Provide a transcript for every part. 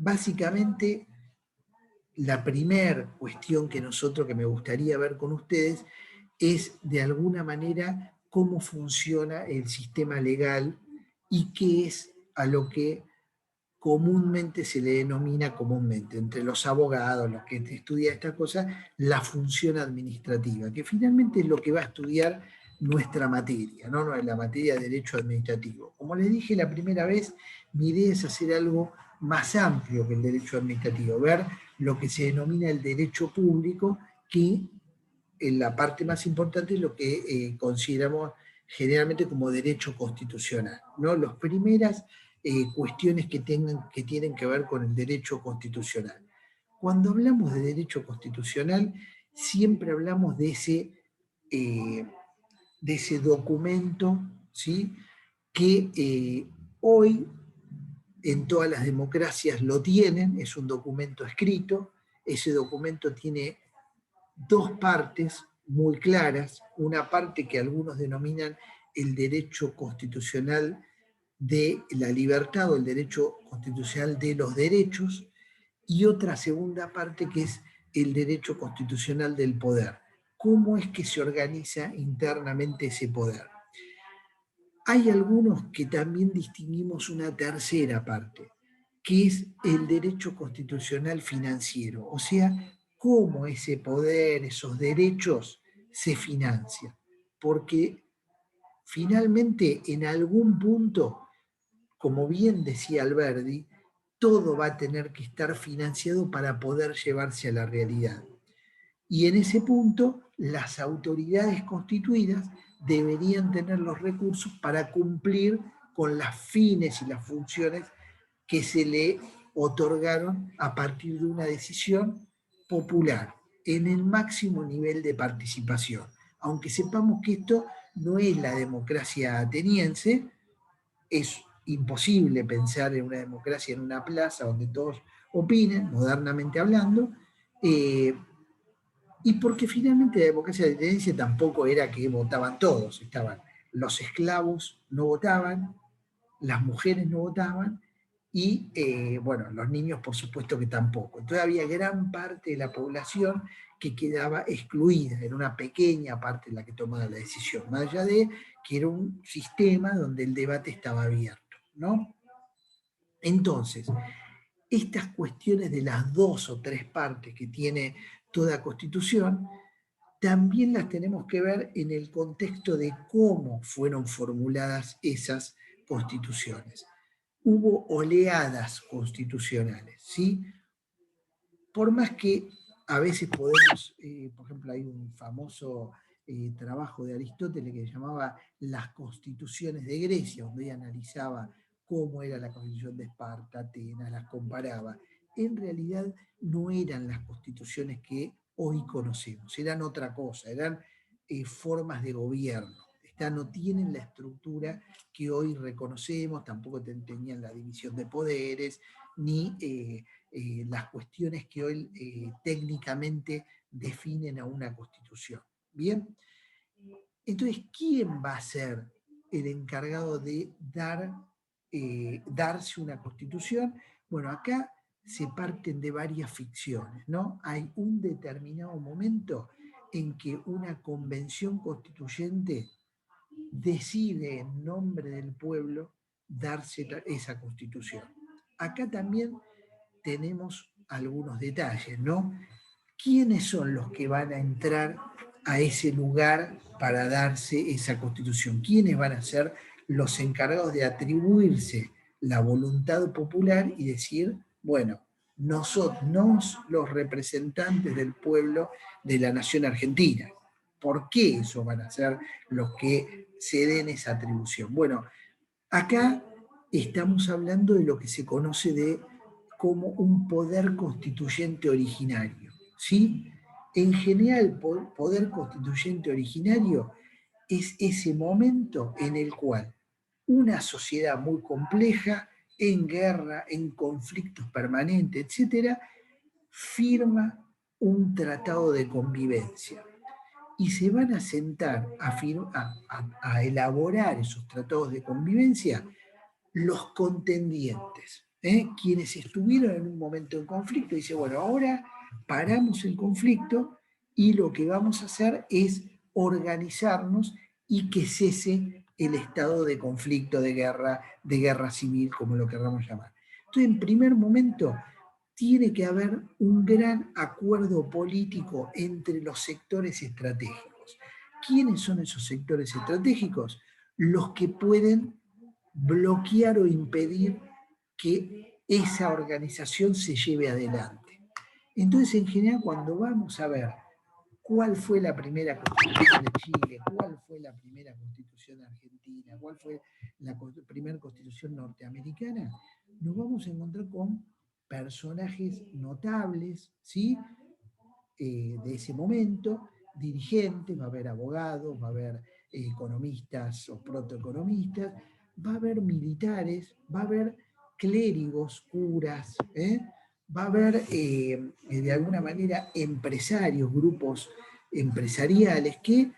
básicamente, la primera cuestión que me gustaría ver con ustedes es, de alguna manera, cómo funciona el sistema legal y qué es a lo que comúnmente se le denomina entre los abogados, los que estudian esta cosa, la función administrativa, que finalmente es lo que va a estudiar nuestra materia, ¿no? La materia de derecho administrativo. Como les dije la primera vez, mi idea es hacer algo más amplio que el derecho administrativo, ver lo que se denomina el derecho público, que en la parte más importante es lo que consideramos generalmente como derecho constitucional, ¿no? Las primeras cuestiones que tienen que ver con el derecho constitucional. Cuando hablamos de derecho constitucional, siempre hablamos de ese documento, ¿sí? Que hoy en todas las democracias lo tienen, es un documento escrito, ese documento tiene dos partes muy claras, una parte que algunos denominan el derecho constitucional de la libertad o el derecho constitucional de los derechos, y otra segunda parte que es el derecho constitucional del poder. ¿Cómo es que se organiza internamente ese poder? Hay algunos que también distinguimos una tercera parte, que es el derecho constitucional financiero, o sea, cómo ese poder, esos derechos se financian. Porque finalmente, en algún punto, como bien decía Alberdi, todo va a tener que estar financiado para poder llevarse a la realidad. Y en ese punto, las autoridades constituidas deberían tener los recursos para cumplir con las fines y las funciones que se le otorgaron a partir de una decisión popular, en el máximo nivel de participación. Aunque sepamos que esto no es la democracia ateniense, es imposible pensar en una democracia en una plaza donde todos opinen, modernamente hablando, y porque finalmente la democracia de tendencia tampoco era que votaban todos, estaban los esclavos no votaban, las mujeres no votaban y, bueno, los niños por supuesto que tampoco. Entonces había gran parte de la población que quedaba excluida, era una pequeña parte la que tomaba la decisión, más allá de que era un sistema donde el debate estaba abierto, ¿no? Entonces, estas cuestiones de las dos o tres partes que tiene toda constitución, también las tenemos que ver en el contexto de cómo fueron formuladas esas constituciones. Hubo oleadas constitucionales, ¿sí? Por más que a veces podemos, por ejemplo, hay un famoso trabajo de Aristóteles que se llamaba Las Constituciones de Grecia, donde ella analizaba cómo era la constitución de Esparta, Atenas, las comparaba. En realidad no eran las constituciones que hoy conocemos, eran otra cosa, eran formas de gobierno. No tienen la estructura que hoy reconocemos, tampoco tenían la división de poderes, ni las cuestiones que hoy técnicamente definen a una constitución. Bien, entonces, ¿quién va a ser el encargado de darse una constitución? Bueno, acá se parten de varias ficciones, ¿no? Hay un determinado momento en que una convención constituyente decide en nombre del pueblo darse esa constitución. Acá también tenemos algunos detalles, ¿no? ¿Quiénes son los que van a entrar a ese lugar para darse esa constitución? ¿Quiénes van a ser los encargados de atribuirse la voluntad popular y decir, bueno, nosotros, los representantes del pueblo de la nación argentina? ¿Por qué eso van a ser los que se den esa atribución? Bueno, acá estamos hablando de lo que se conoce como un poder constituyente originario, ¿sí? En general, el poder constituyente originario es ese momento en el cual una sociedad muy compleja, en guerra, en conflictos permanentes, etcétera, firma un tratado de convivencia y se van a sentar a elaborar esos tratados de convivencia los contendientes. quienes estuvieron en un momento en conflicto, dice, bueno, ahora paramos el conflicto y lo que vamos a hacer es organizarnos y que cese el estado de conflicto, de guerra civil, como lo queramos llamar. Entonces, en primer momento, tiene que haber un gran acuerdo político entre los sectores estratégicos. ¿Quiénes son esos sectores estratégicos? Los que pueden bloquear o impedir que esa organización se lleve adelante. Entonces, en general, cuando vamos a ver cuál fue la primera constitución de Chile, cuál fue la primera constitución argentina, cuál fue la primera constitución norteamericana, nos vamos a encontrar con personajes notables, ¿sí? De ese momento, dirigentes, va a haber abogados, va a haber economistas o protoeconomistas, va a haber militares, va a haber clérigos, curas, va a haber de alguna manera empresarios, grupos empresariales que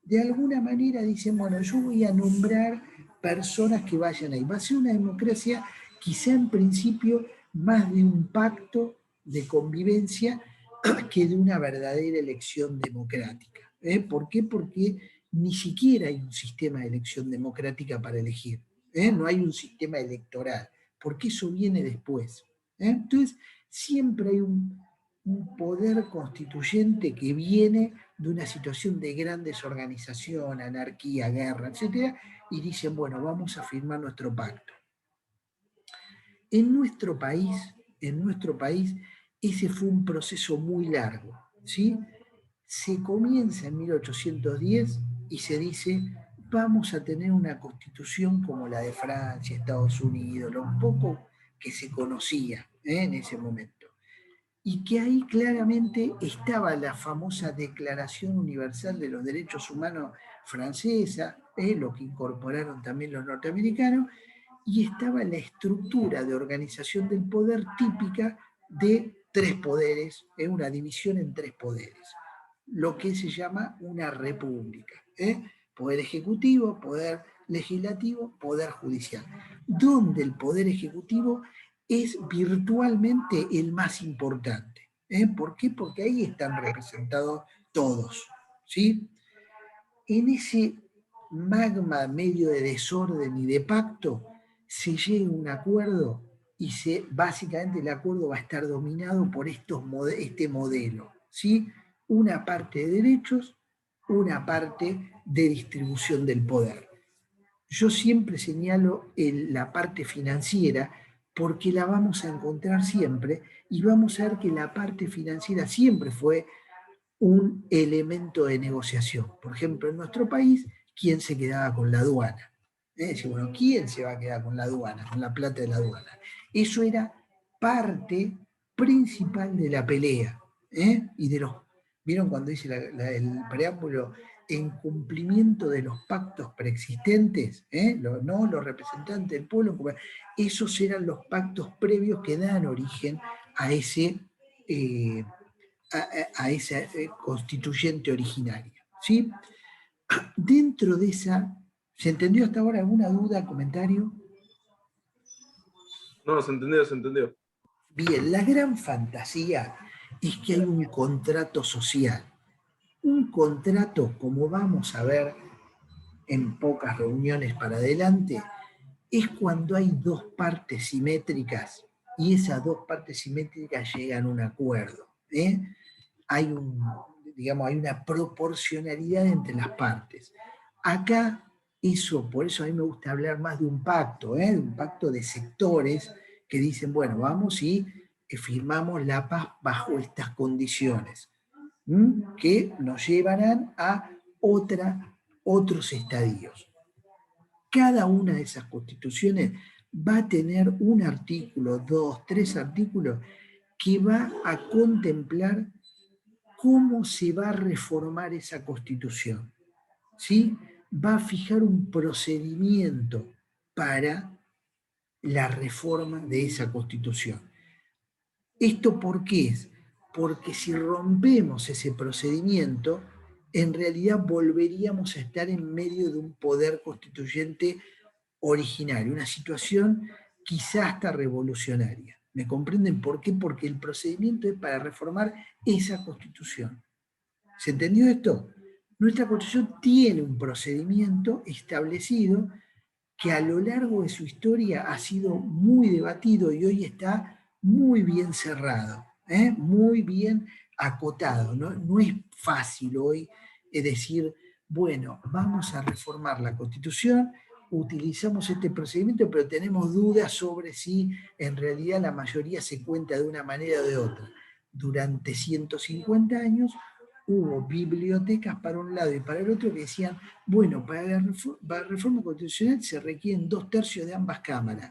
de alguna manera dicen, bueno, yo voy a nombrar personas que vayan ahí. Va a ser una democracia quizá en principio más de un pacto de convivencia que de una verdadera elección democrática. ¿Por qué? Porque ni siquiera hay un sistema de elección democrática para elegir. No hay un sistema electoral, porque eso viene después. Entonces, siempre hay un poder constituyente que viene de una situación de gran desorganización, anarquía, guerra, etcétera, y dicen, bueno, vamos a firmar nuestro pacto. En nuestro país, ese fue un proceso muy largo, ¿sí? Se comienza en 1810 y se dice, vamos a tener una constitución como la de Francia, Estados Unidos, lo poco que se conocía en ese momento. Y que ahí claramente estaba la famosa Declaración Universal de los Derechos Humanos francesa, lo que incorporaron también los norteamericanos, y estaba la estructura de organización del poder típica de tres poderes, una división en tres poderes, lo que se llama una república. Poder ejecutivo, poder legislativo, poder judicial, donde el poder ejecutivo es virtualmente el más importante. ¿Por qué? Porque ahí están representados todos, ¿sí? En ese magma medio de desorden y de pacto, se llega a un acuerdo y básicamente el acuerdo va a estar dominado por este modelo, ¿sí? Una parte de derechos, una parte de distribución del poder. Yo siempre señalo la parte financiera porque la vamos a encontrar siempre y vamos a ver que la parte financiera siempre fue un elemento de negociación. Por ejemplo, en nuestro país, ¿quién se quedaba con la aduana? Bueno, ¿quién se va a quedar con la aduana, con la plata de la aduana? Eso era parte principal de la pelea. Y de los, ¿vieron cuando dice el preámbulo? En cumplimiento de los pactos preexistentes, no los representantes del pueblo, esos eran los pactos previos que dan origen a ese a esa constituyente originaria. ¿Sí? Dentro de esa, ¿se entendió hasta ahora alguna duda, comentario? No, se entendió, se entendió. Bien, la gran fantasía es que hay un contrato social. Un contrato, como vamos a ver en pocas reuniones para adelante, es cuando hay dos partes simétricas y esas dos partes simétricas llegan a un acuerdo. Hay hay una proporcionalidad entre las partes. Acá, por eso a mí me gusta hablar más de un pacto, de un pacto de sectores que dicen, bueno, vamos y firmamos la paz bajo estas condiciones, que nos llevarán a otros estadios. Cada una de esas constituciones va a tener un artículo, dos, tres artículos, que va a contemplar cómo se va a reformar esa constitución. ¿Sí? Va a fijar un procedimiento para la reforma de esa constitución. ¿Esto por qué es? Porque si rompemos ese procedimiento, en realidad volveríamos a estar en medio de un poder constituyente originario, una situación quizá hasta revolucionaria. ¿Me comprenden por qué? Porque el procedimiento es para reformar esa Constitución. ¿Se entendió esto? Nuestra Constitución tiene un procedimiento establecido que a lo largo de su historia ha sido muy debatido y hoy está muy bien cerrado, muy bien acotado. No es fácil hoy decir, bueno, vamos a reformar la Constitución, utilizamos este procedimiento, pero tenemos dudas sobre si en realidad la mayoría se cuenta de una manera o de otra. Durante 150 años hubo bibliotecas para un lado y para el otro que decían, bueno, para la reforma constitucional se requieren 2/3 de ambas cámaras,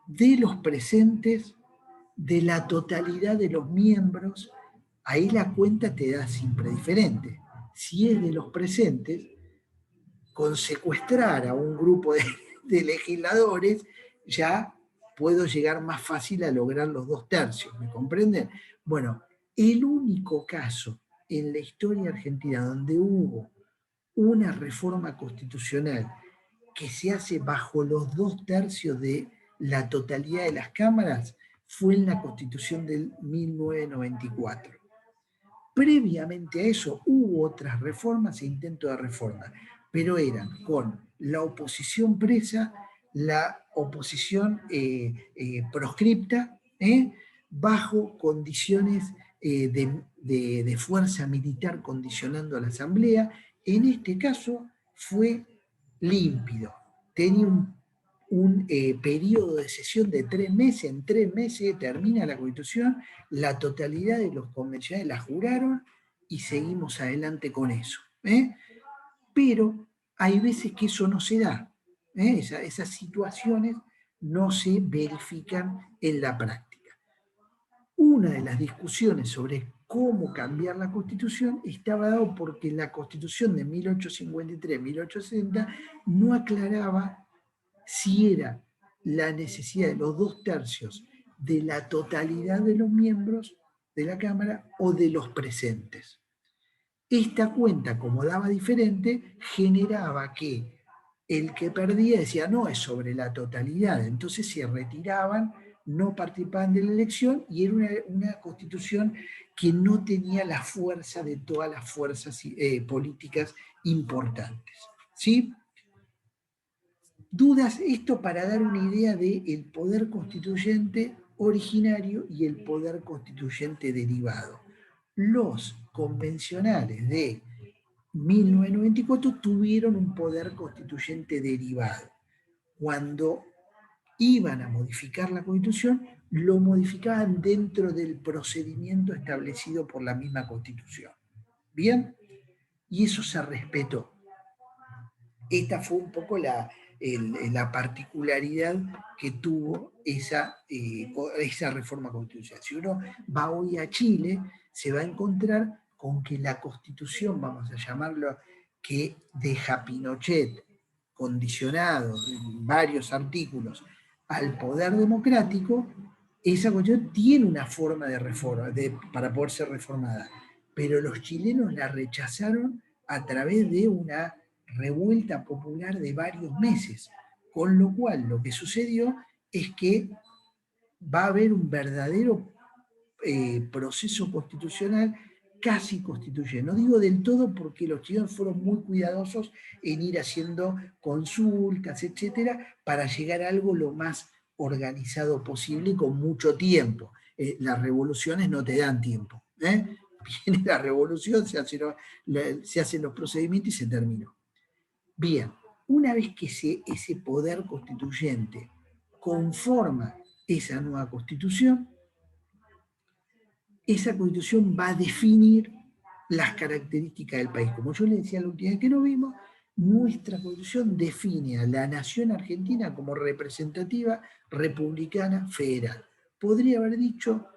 de los presentes, de la totalidad de los miembros. Ahí la cuenta te da siempre diferente. Si es de los presentes, con secuestrar a un grupo de legisladores, ya puedo llegar más fácil a lograr los 2/3, ¿me comprenden? Bueno, el único caso en la historia argentina donde hubo una reforma constitucional que se hace bajo los 2/3 de la totalidad de las cámaras fue en la Constitución del 1994. Previamente a eso hubo otras reformas e intentos de reforma, pero eran con la oposición presa, la oposición proscripta, bajo condiciones de fuerza militar condicionando a la Asamblea. En este caso fue límpido, tenía un periodo de sesión de 3 meses, en 3 meses termina la Constitución, la totalidad de los convencionales la juraron y seguimos adelante con eso. Pero hay veces que eso no se da, esas situaciones no se verifican en la práctica. Una de las discusiones sobre cómo cambiar la Constitución estaba dado porque la Constitución de 1853-1860 no aclaraba si era la necesidad de los 2/3 de la totalidad de los miembros de la Cámara o de los presentes. Esta cuenta, como daba diferente, generaba que el que perdía decía, no, es sobre la totalidad, entonces se retiraban, no participaban de la elección y era una constitución que no tenía la fuerza de todas las fuerzas políticas importantes. ¿Sí? Dudas, esto para dar una idea del poder constituyente originario y el poder constituyente derivado. Los convencionales de 1994 tuvieron un poder constituyente derivado. Cuando iban a modificar la Constitución, lo modificaban dentro del procedimiento establecido por la misma Constitución. ¿Bien? Y eso se respetó. Esta fue un poco la particularidad que tuvo esa reforma constitucional. Si uno va hoy a Chile, se va a encontrar con que la Constitución, vamos a llamarlo, que deja Pinochet condicionado en varios artículos al poder democrático, esa Constitución tiene una forma de reforma, para poder ser reformada, pero los chilenos la rechazaron a través de una revuelta popular de varios meses, con lo cual lo que sucedió es que va a haber un verdadero proceso constitucional casi constituyente. No digo del todo porque los chilenos fueron muy cuidadosos en ir haciendo consultas, etcétera, para llegar a algo lo más organizado posible y con mucho tiempo. Las revoluciones no te dan tiempo. Viene la revolución, se hacen los procedimientos y se terminó. Bien, una vez que ese poder constituyente conforma esa nueva constitución, esa constitución va a definir las características del país. Como yo le decía la última vez que nos vimos, nuestra constitución define a la nación argentina como representativa, republicana, federal. Podría haber dicho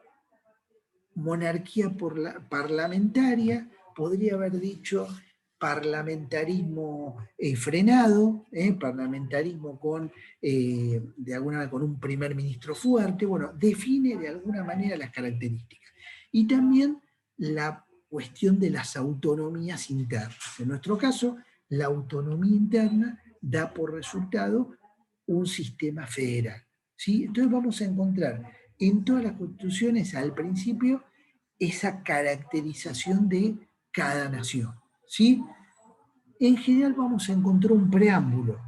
monarquía parlamentaria, podría haber dicho parlamentarismo frenado, parlamentarismo de alguna manera con un primer ministro fuerte, bueno, define de alguna manera las características. Y también la cuestión de las autonomías internas. En nuestro caso, la autonomía interna da por resultado un sistema federal. ¿sí? Entonces vamos a encontrar en todas las constituciones al principio esa caracterización de cada nación, ¿sí? En general vamos a encontrar un preámbulo.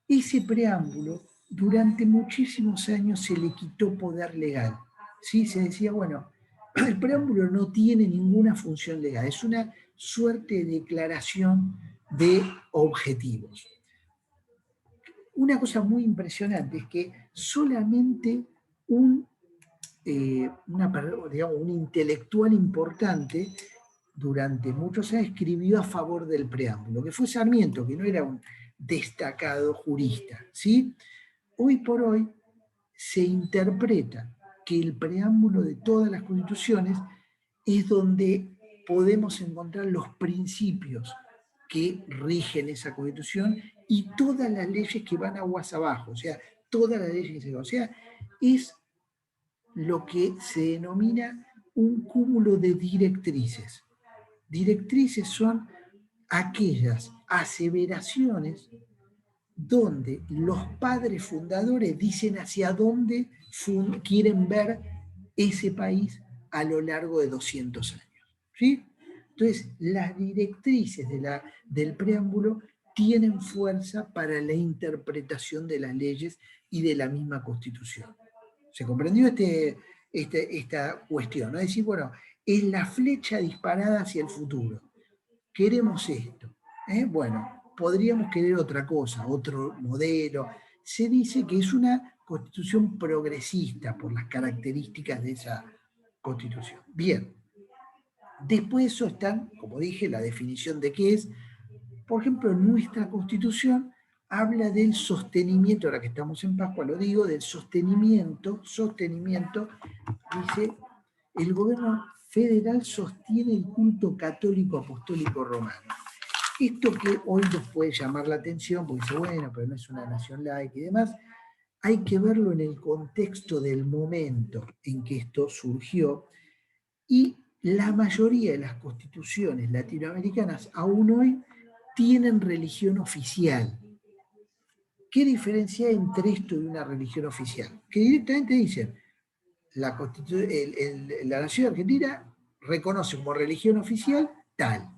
Ese preámbulo durante muchísimos años se le quitó poder legal, ¿sí? Se decía, bueno, el preámbulo no tiene ninguna función legal, es una suerte de declaración de objetivos. Una cosa muy impresionante es que solamente digamos, un intelectual importante durante muchos años escribió a favor del preámbulo, que fue Sarmiento, que no era un destacado jurista, ¿sí? Hoy por hoy se interpreta que el preámbulo de todas las constituciones es donde podemos encontrar los principios que rigen esa constitución y todas las leyes que van aguas abajo, o sea, todas las leyes que se... O sea, es lo que se denomina un cúmulo de directrices. Directrices son aquellas aseveraciones donde los padres fundadores dicen hacia dónde quieren ver ese país a lo largo de 200 años. ¿Sí? Entonces, las directrices del preámbulo tienen fuerza para la interpretación de las leyes y de la misma Constitución. ¿Se comprendió esta cuestión? ¿No? Es decir, bueno, es la flecha disparada hacia el futuro. Queremos esto. Bueno, podríamos querer otra cosa, otro modelo. Se dice que es una constitución progresista por las características de esa constitución. Bien, después de eso están, como dije, la definición de qué es. Por ejemplo, nuestra constitución habla del sostenimiento, ahora que estamos en Pascua lo digo, del sostenimiento, dice, el gobierno federal sostiene el culto católico apostólico romano. Esto que hoy nos puede llamar la atención, porque dice, bueno, pero no es una nación laica y demás, hay que verlo en el contexto del momento en que esto surgió, y la mayoría de las constituciones latinoamericanas aún hoy tienen religión oficial. ¿Qué diferencia hay entre esto y una religión oficial? Que directamente dicen, la nación argentina reconoce como religión oficial tal.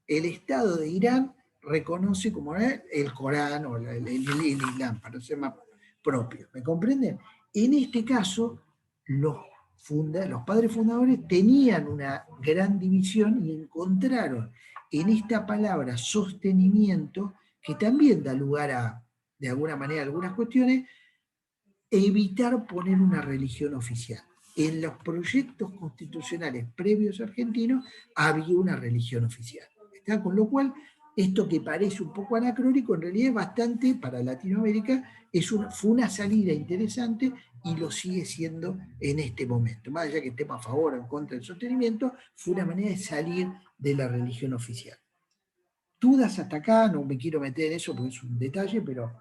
El Estado de Irán reconoce como el Corán o el Islam, para ser más propio. ¿Me comprenden? En este caso, los padres fundadores tenían una gran división y encontraron en esta palabra sostenimiento, que también da lugar a, de alguna manera, algunas cuestiones, evitar poner una religión oficial. En los proyectos constitucionales previos argentinos había una religión oficial. ¿Está? Con lo cual, esto que parece un poco anacrónico, en realidad es bastante, para Latinoamérica, fue una salida interesante y lo sigue siendo en este momento. Más allá que estemos a favor o en contra del sostenimiento, fue una manera de salir de la religión oficial. Dudas hasta acá, no me quiero meter en eso porque es un detalle, pero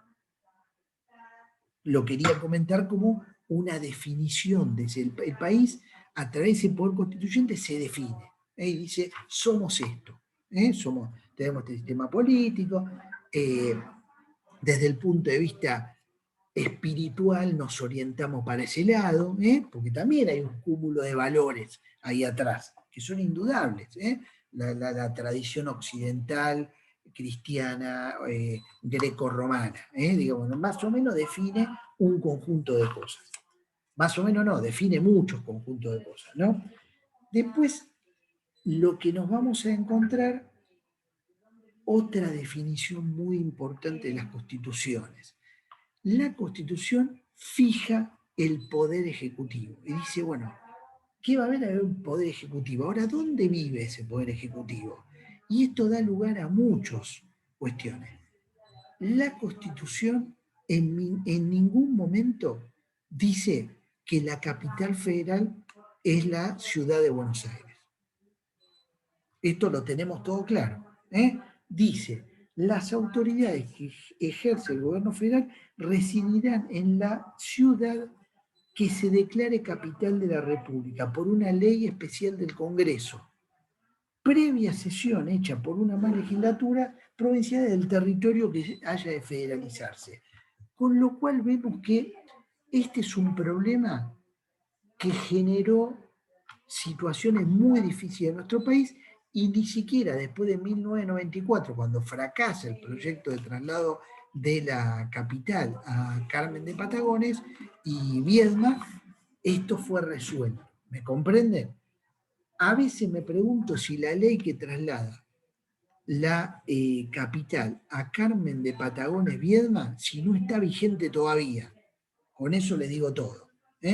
lo quería comentar como una definición de el país a través del poder constituyente se define. Y dice, somos esto. Tenemos este sistema político, desde el punto de vista espiritual nos orientamos para ese lado, porque también hay un cúmulo de valores ahí atrás, que son indudables. La tradición occidental, cristiana, greco-romana, digamos, más o menos define un conjunto de cosas. Más o menos no, define muchos conjuntos de cosas, ¿no? Después, lo que nos vamos a encontrar, otra definición muy importante de las constituciones. La Constitución fija el poder ejecutivo y dice, bueno, ¿qué va a haber? Un poder ejecutivo. Ahora, ¿dónde vive ese poder ejecutivo? Y esto da lugar a muchas cuestiones. La Constitución en ningún momento dice que la capital federal es la ciudad de Buenos Aires. Esto lo tenemos todo claro. Dice, las autoridades que ejerce el gobierno federal residirán en la ciudad que se declare capital de la República por una ley especial del Congreso, previa sesión hecha por una más legislatura provincial del territorio que haya de federalizarse. Con lo cual vemos que Este es un problema que generó situaciones muy difíciles en nuestro país y ni siquiera después de 1994, cuando fracasa el proyecto de traslado de la capital a Carmen de Patagones y Viedma, esto fue resuelto. ¿Me comprenden? A veces me pregunto si la ley que traslada la capital a Carmen de Patagones, Viedma, si no está vigente todavía. Con eso les digo todo.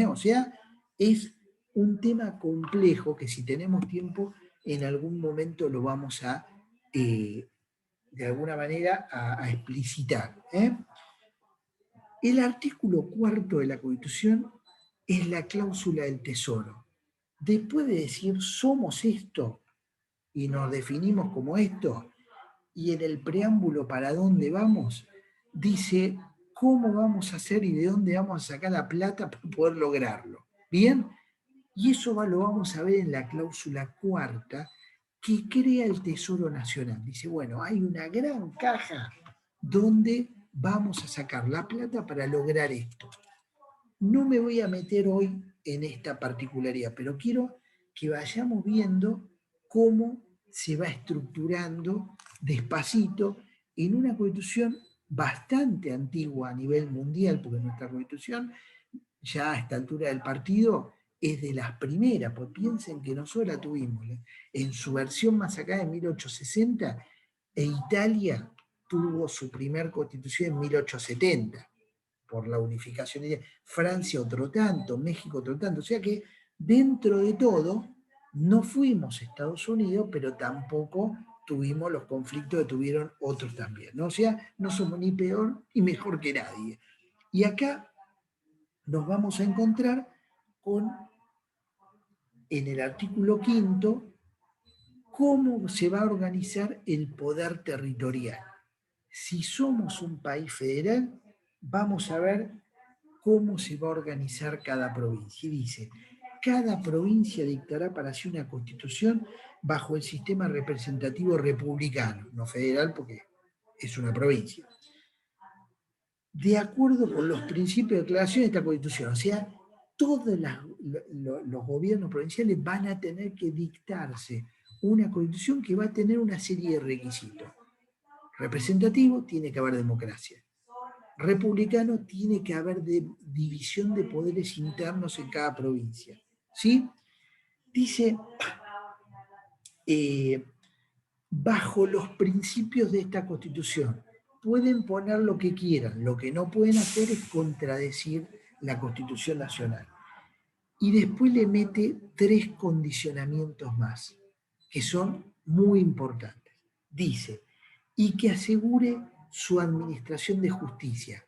O sea, es un tema complejo que si tenemos tiempo, en algún momento lo vamos a, de alguna manera, a explicitar. El artículo 4 de la Constitución es la cláusula del tesoro. Después de decir somos esto y nos definimos como esto, y en el preámbulo para dónde vamos, dice cómo vamos a hacer y de dónde vamos a sacar la plata para poder lograrlo. ¿Bien? Y eso lo vamos a ver en la cláusula cuarta que crea el Tesoro Nacional. Dice, bueno, hay una gran caja donde vamos a sacar la plata para lograr esto. No me voy a meter hoy en esta particularidad, pero quiero que vayamos viendo cómo se va estructurando despacito en una constitución bastante antigua a nivel mundial, porque nuestra constitución ya a esta altura del partido es de las primeras, pues piensen que nosotros la tuvimos en su versión más acá en 1860 e Italia tuvo su primer constitución en 1870 por la unificación. Francia otro tanto, México otro tanto. O sea que dentro de todo no fuimos Estados Unidos, pero tampoco tuvimos los conflictos que tuvieron otros también, ¿no? O sea, no somos ni peor ni mejor que nadie. Y acá nos vamos a encontrar con, en el artículo 5, cómo se va a organizar el poder territorial. Si somos un país federal, vamos a ver cómo se va a organizar cada provincia. Y dice, cada provincia dictará para sí una constitución bajo el sistema representativo republicano, no federal porque es una provincia, de acuerdo con los principios de declaración de esta constitución. O sea, todos los gobiernos provinciales van a tener que dictarse una constitución que va a tener una serie de requisitos. Representativo, tiene que haber democracia. Republicano, tiene que haber división de poderes internos en cada provincia. ¿Sí? Dice, bajo los principios de esta Constitución, pueden poner lo que quieran, lo que no pueden hacer es contradecir la Constitución Nacional. Y después le mete 3 condicionamientos más, que son muy importantes. Dice, y que asegure su administración de justicia.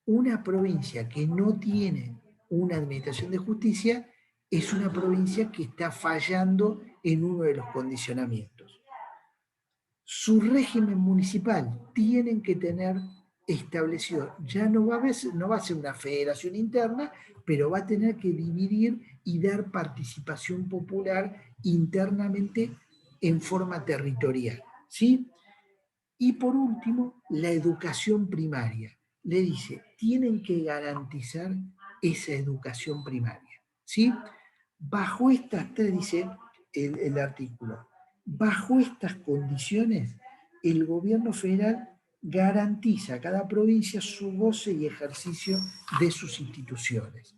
Una provincia que no tiene una administración de justicia es una provincia que está fallando en uno de los condicionamientos. Su régimen municipal tienen que tener establecido, ya no va a ser una federación interna, pero va a tener que dividir y dar participación popular internamente en forma territorial. ¿Sí? Y por último, la educación primaria. Le dice, tienen que garantizar esa educación primaria. ¿Sí? Bajo estas 3, dice el artículo, bajo estas condiciones, el gobierno federal garantiza a cada provincia su goce y ejercicio de sus instituciones.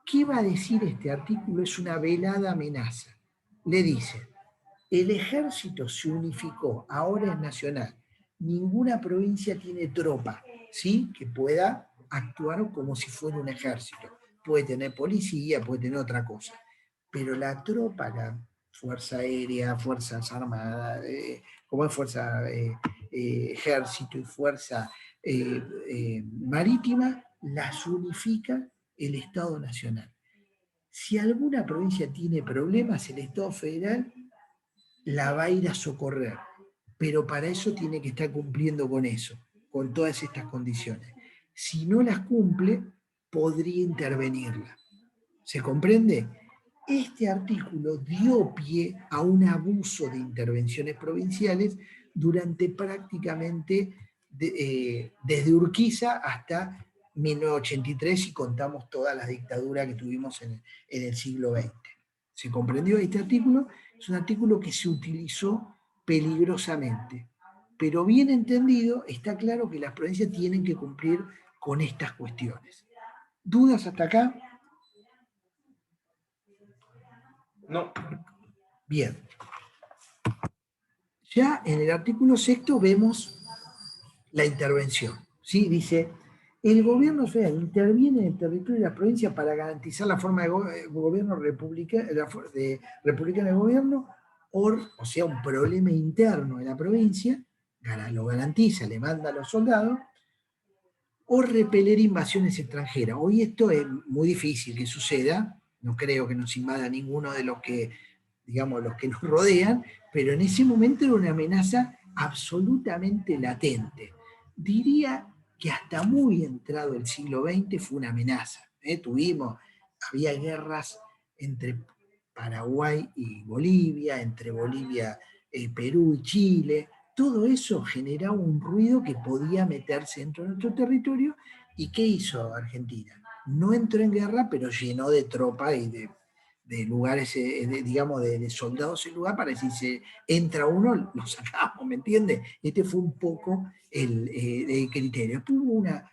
¿Qué va a decir este artículo? Es una velada amenaza. Le dice, el ejército se unificó, ahora es nacional. Ninguna provincia tiene tropa, ¿sí? Que pueda actuar como si fuera un ejército. Puede tener policía, puede tener otra cosa. Pero la tropa, la Fuerza Aérea, Fuerzas Armadas, como es Fuerza Ejército y Fuerza Marítima, las unifica el Estado Nacional. Si alguna provincia tiene problemas, el Estado Federal la va a ir a socorrer, pero para eso tiene que estar cumpliendo con eso, con todas estas condiciones. Si no las cumple, podría intervenirla. ¿Se comprende? Este artículo dio pie a un abuso de intervenciones provinciales durante prácticamente desde Urquiza hasta 1983 y contamos todas las dictaduras que tuvimos en el siglo XX. ¿Se comprendió? Este artículo es un artículo que se utilizó peligrosamente, pero bien entendido, está claro que las provincias tienen que cumplir con estas cuestiones. ¿Dudas hasta acá? No. Bien. Ya en el artículo 6 vemos la intervención. ¿Sí? Dice, el gobierno federal interviene en el territorio de la provincia para garantizar la forma de gobierno republicano de gobierno, o sea, un problema interno de la provincia, lo garantiza, le manda a los soldados, o repeler invasiones extranjeras. Hoy esto es muy difícil que suceda, no creo que nos invada ninguno de los que, digamos, los que nos rodean, pero en ese momento era una amenaza absolutamente latente. Diría que hasta muy entrado el siglo XX fue una amenaza. Había guerras entre Paraguay y Bolivia, entre Bolivia, Perú y Chile. Todo eso generaba un ruido que podía meterse dentro de nuestro territorio. ¿Y qué hizo Argentina? No entró en guerra, pero llenó de tropas y de lugares, digamos, de soldados en lugar para decir, si entra uno, lo sacamos, ¿me entiende? Este fue un poco el criterio. Hubo una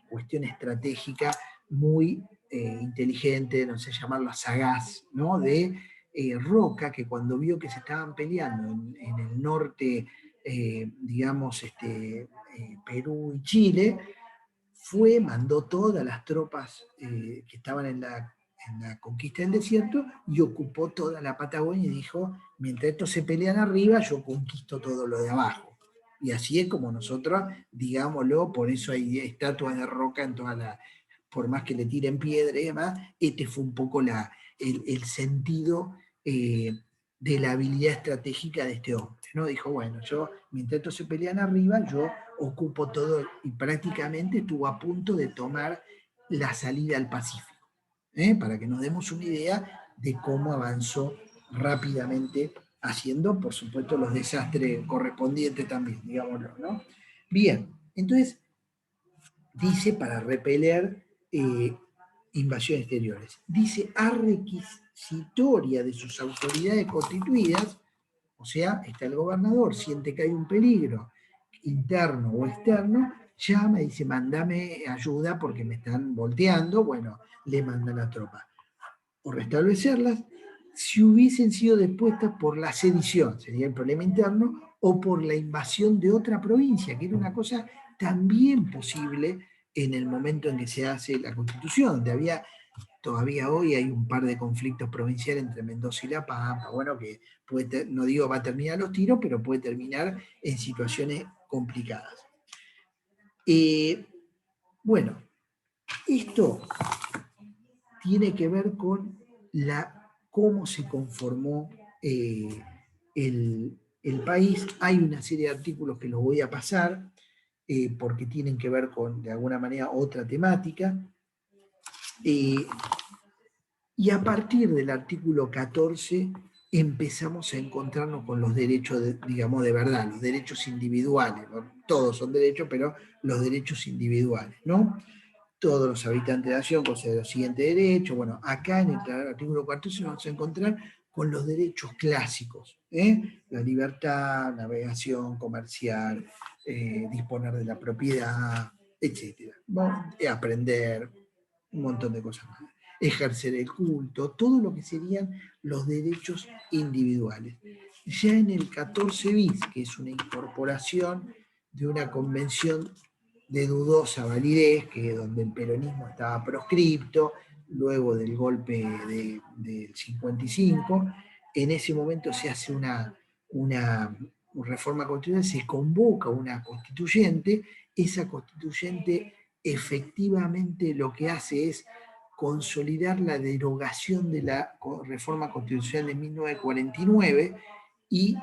cuestión estratégica muy inteligente, no sé llamarla sagaz, ¿no? De Roca, que cuando vio que se estaban peleando en el norte, digamos, Perú y Chile, mandó todas las tropas que estaban en la conquista del desierto y ocupó toda la Patagonia y dijo, mientras estos se pelean arriba, yo conquisto todo lo de abajo. Y así es como nosotros, digámoslo, por eso hay estatuas de Roca en toda la, por más que le tiren piedra y demás, este fue un poco el sentido de la habilidad estratégica de este hombre, ¿no? Dijo, bueno, yo, mientras estos se pelean arriba, yo ocupo todo, y prácticamente estuvo a punto de tomar la salida al Pacífico, para que nos demos una idea de cómo avanzó rápidamente, haciendo, por supuesto, los desastres correspondientes también, digámoslo, ¿no? Bien, entonces, dice para repeler invasiones exteriores. Dice a requisitoria de sus autoridades constituidas, o sea, está el gobernador, siente que hay un peligro interno o externo, llama y dice, mándame ayuda porque me están volteando, bueno, le mandan la tropa. O restablecerlas, si hubiesen sido dispuestas por la sedición, sería el problema interno, o por la invasión de otra provincia, que era una cosa también posible en el momento en que se hace la Constitución, donde todavía hoy hay un par de conflictos provinciales entre Mendoza y La Pampa, bueno, que no digo va a terminar los tiros, pero puede terminar en situaciones complicadas. Bueno, esto tiene que ver con cómo se conformó el país. Hay una serie de artículos que los voy a pasar porque tienen que ver con, de alguna manera, otra temática. Y a partir del artículo 14 empezamos a encontrarnos con los derechos, digamos, de verdad, los derechos individuales. ¿No? Todos son derechos, pero los derechos individuales, ¿no? Todos los habitantes de la nación conceden los siguientes derechos. Bueno, acá en el artículo 14 vamos a encontrar con los derechos clásicos, la libertad, navegación, comercial, disponer de la propiedad, etc. Aprender, un montón de cosas más. Ejercer el culto, todo lo que serían los derechos individuales. Ya en el 14 bis, que es una incorporación de una convención de dudosa validez, que donde el peronismo estaba proscripto, luego del golpe del 55, en ese momento se hace una reforma constitucional, se convoca una constituyente, esa constituyente efectivamente lo que hace es consolidar la derogación de la reforma constitucional de 1949 y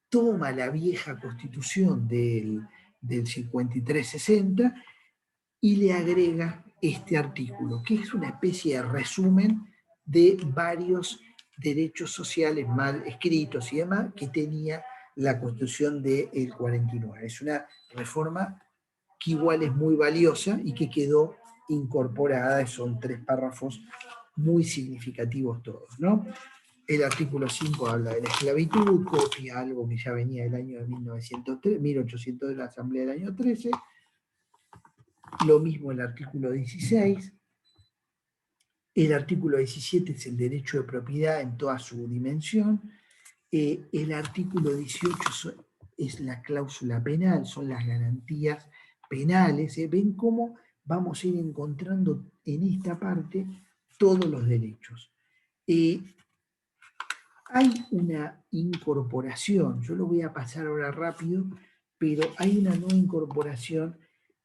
toma la vieja constitución del 53-60 y le agrega este artículo, que es una especie de resumen de varios derechos sociales mal escritos y demás que tenía la Constitución del 49. Es una reforma que igual es muy valiosa y que quedó incorporada, son 3 párrafos muy significativos todos, ¿no? El artículo 5 habla de la esclavitud, copia algo que ya venía del año de 1800 de la Asamblea del año 13, lo mismo el artículo 16, el artículo 17 es el derecho de propiedad en toda su dimensión, el artículo 18 es la cláusula penal, son las garantías penales, ven cómo vamos a ir encontrando en esta parte todos los derechos. Hay una incorporación, yo lo voy a pasar ahora rápido, pero hay una nueva incorporación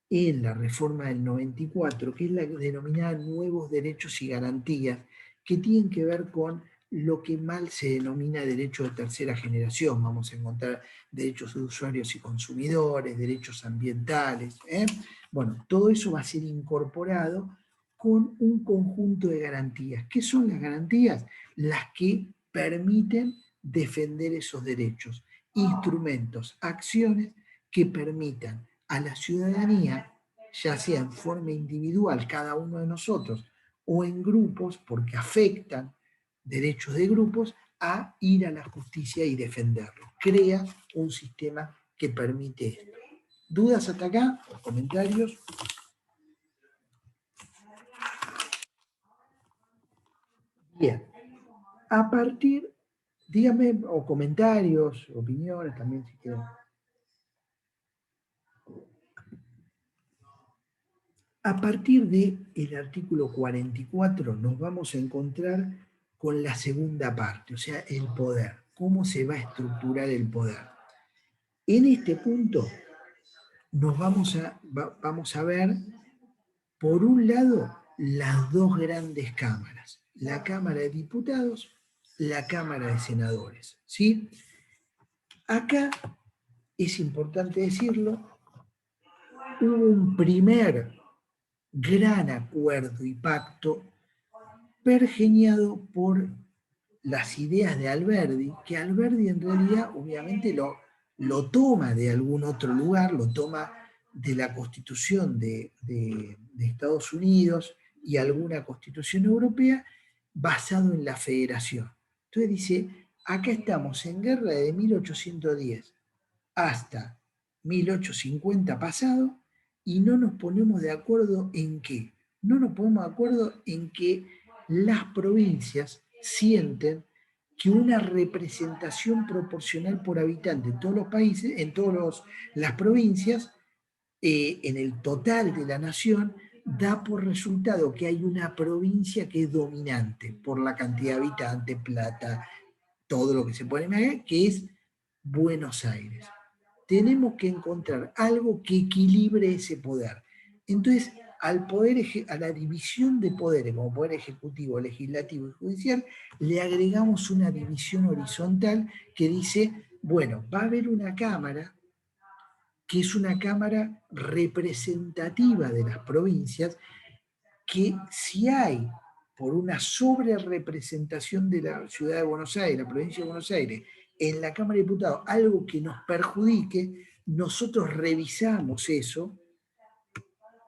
en la reforma del 94, que es la denominada nuevos derechos y garantías, que tienen que ver con lo que mal se denomina derecho de tercera generación. Vamos a encontrar derechos de usuarios y consumidores, derechos ambientales. Bueno, todo eso va a ser incorporado con un conjunto de garantías. ¿Qué son las garantías? Las que permiten defender esos derechos, instrumentos, acciones que permitan a la ciudadanía, ya sea en forma individual, cada uno de nosotros, o en grupos, porque afectan derechos de grupos, a ir a la justicia y defenderlo. Crea un sistema que permite esto. ¿Dudas hasta acá? ¿Comentarios? Bien. A partir, dígame, o comentarios, opiniones también si quieren. A partir del artículo 44 nos vamos a encontrar con la segunda parte, o sea, el poder, cómo se va a estructurar el poder. En este punto nos vamos a ver, por un lado, las dos grandes cámaras, la Cámara de Diputados, la Cámara de Senadores, ¿sí? Acá es importante decirlo, hubo un primer gran acuerdo y pacto pergeñado por las ideas de Alberdi, que Alberdi en realidad obviamente lo toma de algún otro lugar, lo toma de la Constitución de Estados Unidos y alguna Constitución europea basado en la federación. Entonces dice, acá estamos en guerra de 1810 hasta 1850 pasado y no nos ponemos de acuerdo en qué. No nos ponemos de acuerdo en que las provincias sienten que una representación proporcional por habitante en todos los países, en todas las provincias, en el total de la nación, da por resultado que hay una provincia que es dominante por la cantidad de habitantes, plata, todo lo que se puede imaginar, que es Buenos Aires. Tenemos que encontrar algo que equilibre ese poder. Entonces, a la división de poderes, como poder ejecutivo, legislativo y judicial, le agregamos una división horizontal que dice, bueno, va a haber una cámara que es una cámara representativa de las provincias, que si hay por una sobrerepresentación de la ciudad de Buenos Aires, la provincia de Buenos Aires, en la Cámara de Diputados, algo que nos perjudique, nosotros revisamos eso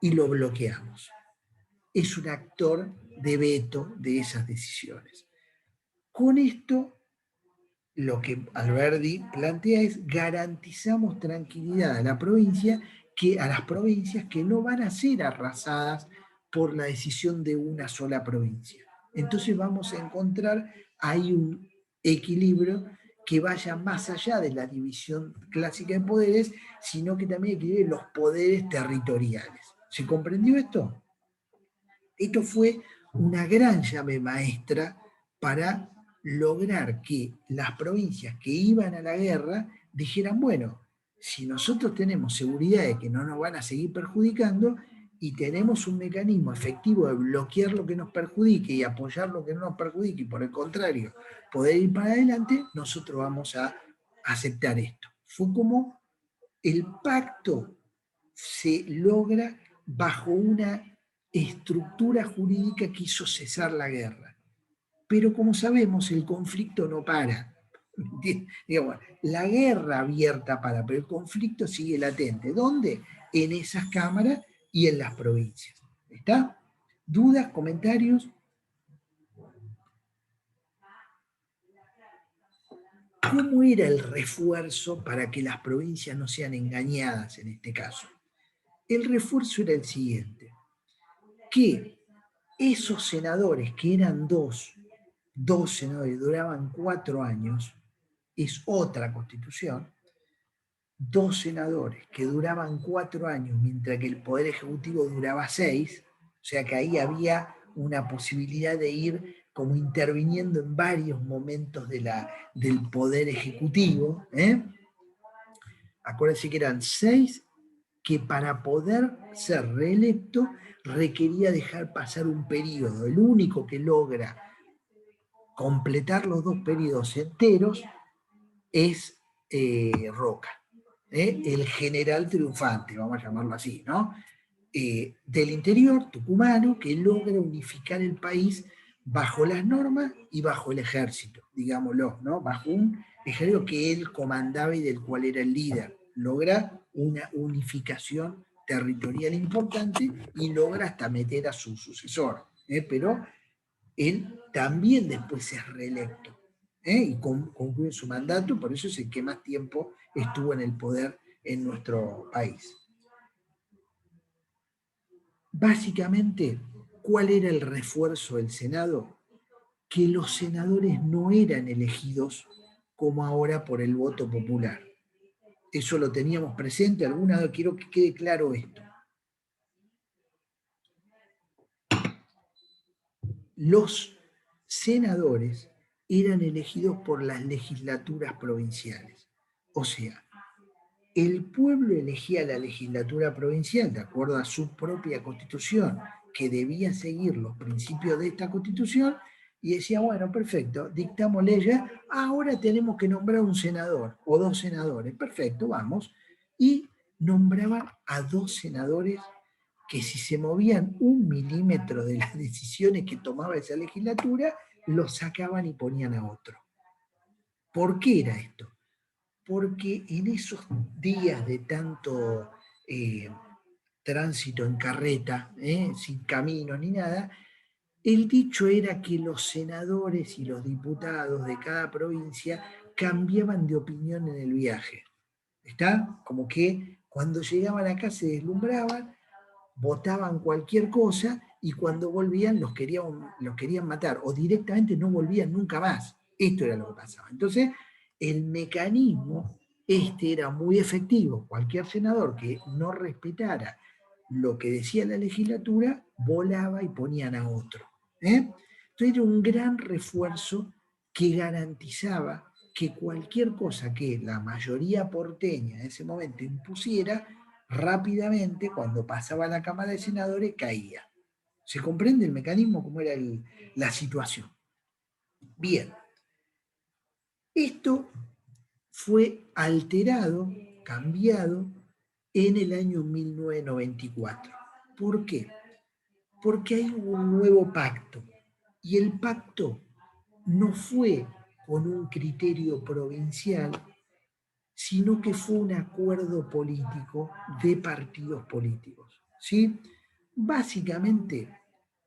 y lo bloqueamos. Es un actor de veto de esas decisiones. Con esto, lo que Alberdi plantea es garantizamos tranquilidad a la provincia, a las provincias que no van a ser arrasadas por la decisión de una sola provincia. Entonces vamos a encontrar ahí un equilibrio que vaya más allá de la división clásica de poderes, sino que también equilibre los poderes territoriales. ¿Se comprendió esto? Esto fue una gran llave maestra para lograr que las provincias que iban a la guerra dijeran, bueno, si nosotros tenemos seguridad de que no nos van a seguir perjudicando y tenemos un mecanismo efectivo de bloquear lo que nos perjudique y apoyar lo que no nos perjudique y por el contrario poder ir para adelante, nosotros vamos a aceptar esto. Fue como el pacto se logra bajo una estructura jurídica que hizo cesar la guerra. Pero como sabemos, el conflicto no para. Digamos, la guerra abierta para, pero el conflicto sigue latente. ¿Dónde? En esas cámaras y en las provincias. ¿Está? ¿Dudas, comentarios? ¿Cómo era el refuerzo para que las provincias no sean engañadas en este caso? El refuerzo era el siguiente, que esos senadores, que eran dos senadores, duraban 4 años, es otra constitución, dos senadores que duraban 4 años, mientras que el Poder Ejecutivo duraba 6, o sea que ahí había una posibilidad de ir como interviniendo en varios momentos del Poder Ejecutivo. Acuérdense que eran 6 que para poder ser reelecto requería dejar pasar un periodo. El único que logra completar los 2 periodos enteros es Roca, el general triunfante, vamos a llamarlo así, ¿no? Del interior tucumano, que logra unificar el país bajo las normas y bajo el ejército, digámoslo, ¿no? Bajo un ejército que él comandaba y del cual era el líder. Logra una unificación territorial importante y logra hasta meter a su sucesor, pero él también después es reelecto, y concluye su mandato, por eso es el que más tiempo estuvo en el poder en nuestro país. Básicamente, ¿cuál era el refuerzo del Senado? Que los senadores no eran elegidos como ahora por el voto popular. Eso lo teníamos presente, quiero que quede claro esto. Los senadores eran elegidos por las legislaturas provinciales. O sea, el pueblo elegía la legislatura provincial de acuerdo a su propia constitución, que debía seguir los principios de esta constitución, y decía, bueno, perfecto, dictamos leyes, ahora tenemos que nombrar un senador o 2 senadores, perfecto, vamos, y nombraban a 2 senadores que si se movían 1 milímetro de las decisiones que tomaba esa legislatura, los sacaban y ponían a otro. ¿Por qué era esto? Porque en esos días de tanto tránsito en carreta, sin camino ni nada, el dicho era que los senadores y los diputados de cada provincia cambiaban de opinión en el viaje. ¿Está? Como que cuando llegaban acá se deslumbraban, votaban cualquier cosa y cuando volvían los querían matar o directamente no volvían nunca más. Esto era lo que pasaba. Entonces, el mecanismo era muy efectivo. Cualquier senador que no respetara lo que decía la legislatura, volaba y ponían a otro. Entonces era un gran refuerzo que garantizaba que cualquier cosa que la mayoría porteña en ese momento impusiera, rápidamente, cuando pasaba a la Cámara de Senadores, caía. ¿Se comprende el mecanismo, cómo era la situación? Bien, esto fue alterado, cambiado, en el año 1994. ¿Por qué? Porque hay un nuevo pacto, y el pacto no fue con un criterio provincial, sino que fue un acuerdo político de partidos políticos. ¿Sí? Básicamente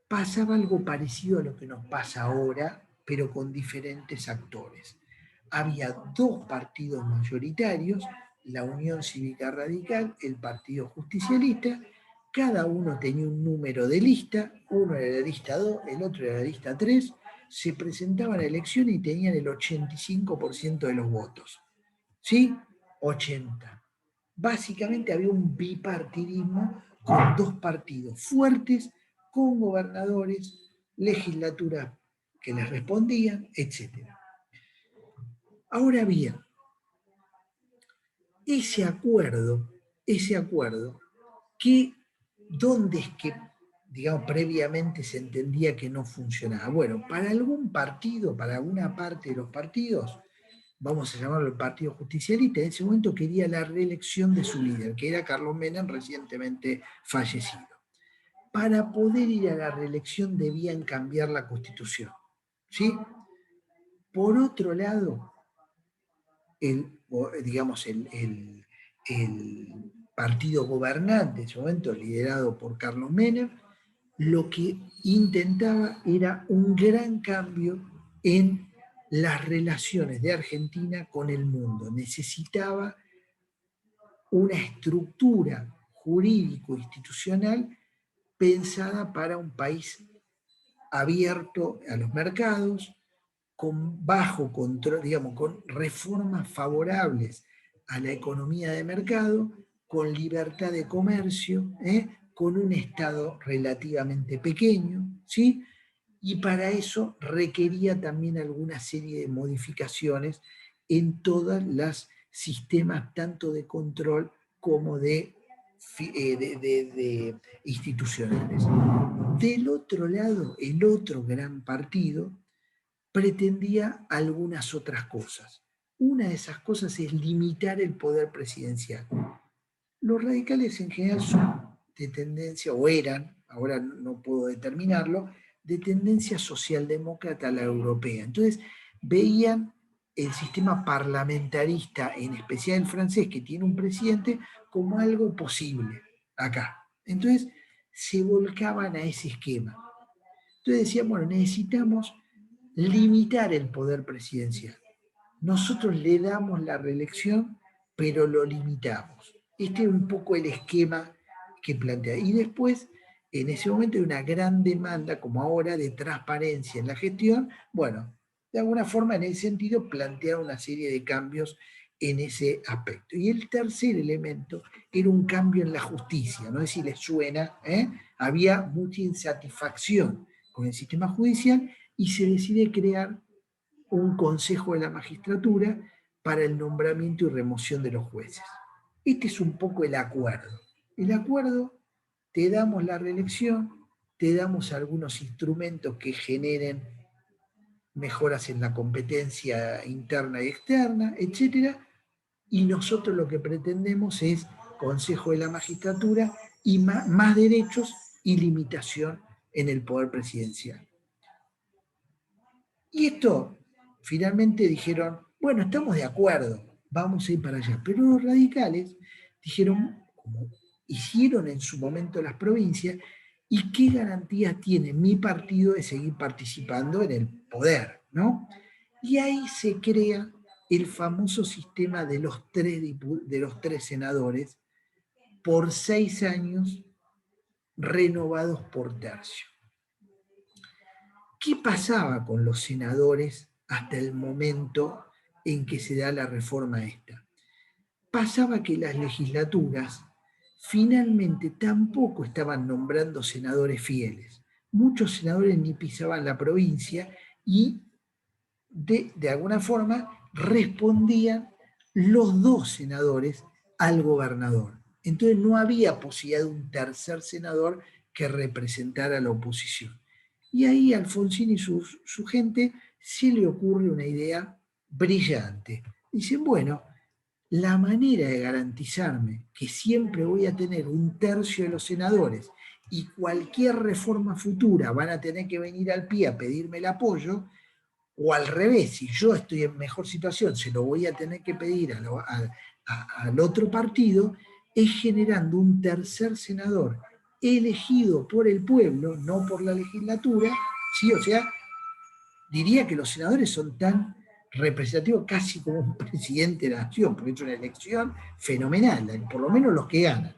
pasaba algo parecido a lo que nos pasa ahora, pero con diferentes actores. Había 2 partidos mayoritarios, la Unión Cívica Radical, el Partido Justicialista, cada uno tenía un número de lista, uno era la lista 2, el otro era la lista 3, se presentaban a elecciones y tenían el 85% de los votos. ¿Sí? 80. Básicamente había un bipartidismo con 2 partidos fuertes, con gobernadores, legislaturas que les respondían, etc. Ahora bien, ese acuerdo, ¿dónde es que, digamos, previamente se entendía que no funcionaba? Bueno, para algún partido, para alguna parte de los partidos, vamos a llamarlo el Partido Justicialista, en ese momento quería la reelección de su líder, que era Carlos Menem, recientemente fallecido. Para poder ir a la reelección debían cambiar la Constitución. ¿Sí? Por otro lado, digamos, el partido gobernante en ese momento, liderado por Carlos Menem, lo que intentaba era un gran cambio en las relaciones de Argentina con el mundo. Necesitaba una estructura jurídico-institucional pensada para un país abierto a los mercados, con bajo control, digamos, con reformas favorables a la economía de mercado, con libertad de comercio, con un Estado relativamente pequeño, ¿sí? Y para eso requería también alguna serie de modificaciones en todos los sistemas, tanto de control como de institucionales. Del otro lado, el otro gran partido pretendía algunas otras cosas. Una de esas cosas es limitar el poder presidencial. Los radicales en general son de tendencia, o eran, ahora no puedo determinarlo, de tendencia socialdemócrata a la europea. Entonces veían el sistema parlamentarista, en especial el francés, que tiene un presidente, como algo posible acá. Entonces se volcaban a ese esquema. Entonces decían, bueno, necesitamos limitar el poder presidencial. Nosotros le damos la reelección, pero lo limitamos. Este es un poco el esquema que plantea. Y después, en ese momento hay una gran demanda, como ahora, de transparencia en la gestión. Bueno, de alguna forma, en ese sentido, plantea una serie de cambios en ese aspecto. Y el tercer elemento era un cambio en la justicia. No sé si les suena, había mucha insatisfacción con el sistema judicial y se decide crear un consejo de la magistratura para el nombramiento y remoción de los jueces. Este es un poco el acuerdo. El acuerdo, te damos la reelección, te damos algunos instrumentos que generen mejoras en la competencia interna y externa, etc. Y nosotros lo que pretendemos es consejo de la magistratura y más derechos y limitación en el poder presidencial. Y esto, finalmente dijeron, bueno, estamos de acuerdo, vamos a ir para allá. Pero los radicales dijeron, como hicieron en su momento las provincias, ¿y qué garantías tiene mi partido de seguir participando en el poder? ¿No? Y ahí se crea el famoso sistema de los tres senadores por 6 años renovados por tercio. ¿Qué pasaba con los senadores hasta el momento en que se da la reforma esta? Pasaba que las legislaturas finalmente tampoco estaban nombrando senadores fieles. Muchos senadores ni pisaban la provincia y de alguna forma respondían los dos senadores al gobernador. Entonces no había posibilidad de un tercer senador que representara a la oposición. Y ahí a Alfonsín y su gente se le ocurre una idea brillante. Dicen, bueno, la manera de garantizarme que siempre voy a tener un tercio de los senadores y cualquier reforma futura van a tener que venir al pie a pedirme el apoyo, o al revés, si yo estoy en mejor situación, se lo voy a tener que pedir al otro partido, es generando un tercer senador elegido por el pueblo, no por la legislatura, ¿sí? O sea, diría que los senadores son tan representativos casi como un presidente de la nación, porque es una elección fenomenal, por lo menos los que ganan.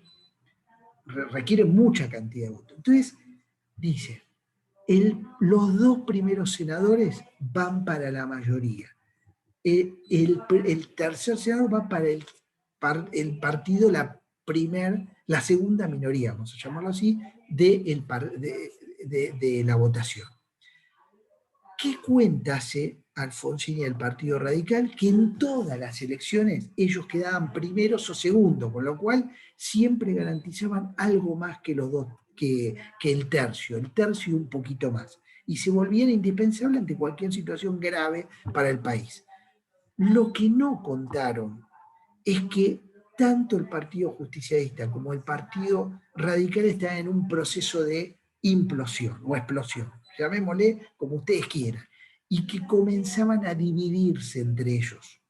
Requieren mucha cantidad de votos. Entonces, dice, los dos primeros senadores van para la mayoría. El tercer senador va para el partido, la segunda minoría, vamos a llamarlo así, de la votación. ¿Qué cuenta hace Alfonsín y el Partido Radical? Que en todas las elecciones ellos quedaban primeros o segundos, con lo cual siempre garantizaban algo más que los dos, que el tercio y un poquito más. Y se volvían indispensables ante cualquier situación grave para el país. Lo que no contaron es que tanto el Partido Justicialista como el Partido Radical están en un proceso de implosión o explosión, llamémosle como ustedes quieran, y que comenzaban a dividirse entre ellos.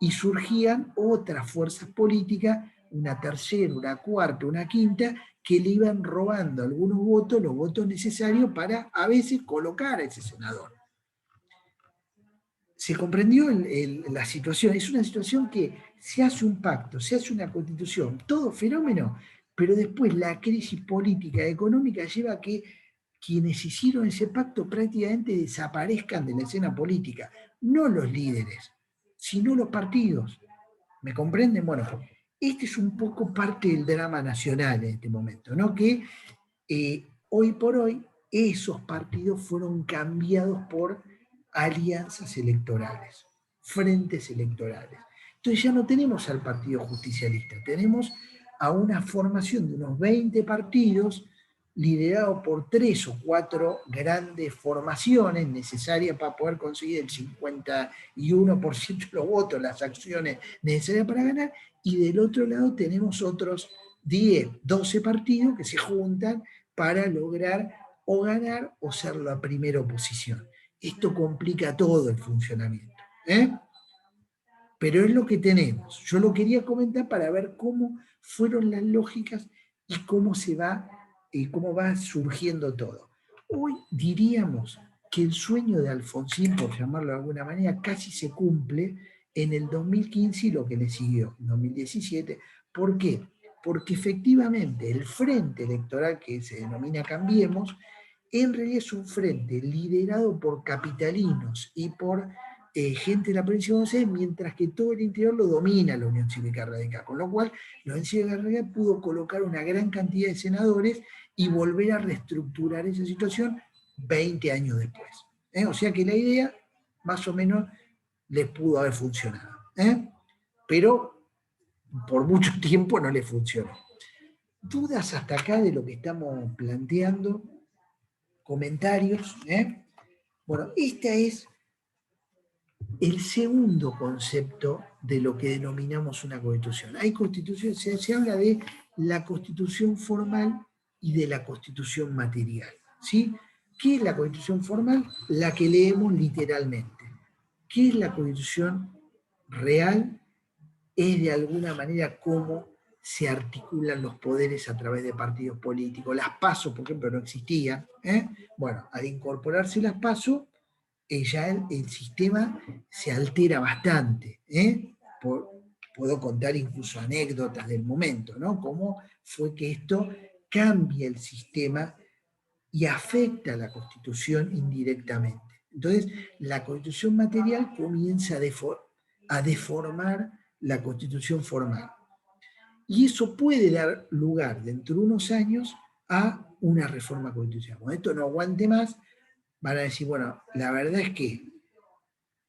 y surgían otras fuerzas políticas, una tercera, una cuarta, una quinta, que le iban robando algunos votos, los votos necesarios para a veces colocar a ese senador. Se comprendió la situación, es una situación que se hace un pacto, se hace una constitución, todo fenómeno, pero después la crisis política y económica lleva a que quienes hicieron ese pacto prácticamente desaparezcan de la escena política, no los líderes, sino los partidos. ¿Me comprenden? Bueno, este es un poco parte del drama nacional en este momento, ¿no? Que hoy por hoy esos partidos fueron cambiados por alianzas electorales, frentes electorales. Entonces ya no tenemos al Partido Justicialista, tenemos a una formación de unos 20 partidos liderado por 3 o 4 grandes formaciones necesarias para poder conseguir el 51% de los votos, las acciones necesarias para ganar, y del otro lado tenemos otros 10, 12 partidos que se juntan para lograr o ganar o ser la primera oposición. Esto complica todo el funcionamiento. Pero es lo que tenemos. Yo lo quería comentar para ver cómo fueron las lógicas y cómo va surgiendo todo. Hoy diríamos que el sueño de Alfonsín, por llamarlo de alguna manera, casi se cumple en el 2015 y lo que le siguió, en 2017. ¿Por qué? Porque efectivamente el frente electoral que se denomina Cambiemos, en realidad es un frente liderado por capitalinos y por gente de la provincia de Buenos Aires, mientras que todo el interior lo domina la Unión Cívica Radical, con lo cual la Unión Cívica Radical pudo colocar una gran cantidad de senadores y volver a reestructurar esa situación 20 años después. O sea que la idea más o menos les pudo haber funcionado. Pero por mucho tiempo no les funcionó. ¿Dudas hasta acá de lo que estamos planteando? ¿Comentarios? Bueno, este es el segundo concepto de lo que denominamos una constitución. Hay constituciones, se habla de la constitución formal y de la constitución material. ¿Sí? ¿Qué es la constitución formal? La que leemos literalmente. ¿Qué es la constitución real? Es de alguna manera cómo se articulan los poderes a través de partidos políticos. Las PASO, por ejemplo, no existían. Bueno, al incorporarse las PASO, ya el sistema se altera bastante. Puedo contar incluso anécdotas del momento, ¿no? Cómo fue que esto cambia el sistema y afecta a la Constitución indirectamente. Entonces, la Constitución material comienza a deformar la Constitución formal. Y eso puede dar lugar, dentro de unos años, a una reforma constitucional. Cuando esto no aguante más, van a decir, bueno, la verdad es que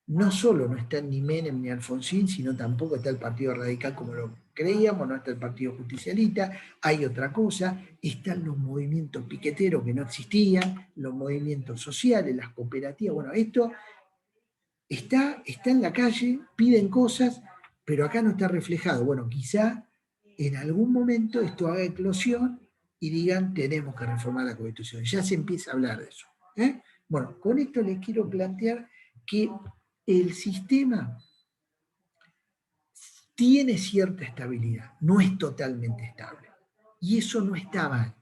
no solo no está ni Menem ni Alfonsín, sino tampoco está el Partido Radical como lo creíamos, no está el Partido Justicialista, hay otra cosa, están los movimientos piqueteros que no existían, los movimientos sociales, las cooperativas, bueno, esto está en la calle, piden cosas, pero acá no está reflejado. Bueno, quizá en algún momento esto haga eclosión y digan, tenemos que reformar la Constitución. Ya se empieza a hablar de eso. Bueno, con esto les quiero plantear que el sistema tiene cierta estabilidad, no es totalmente estable. Y eso no está mal.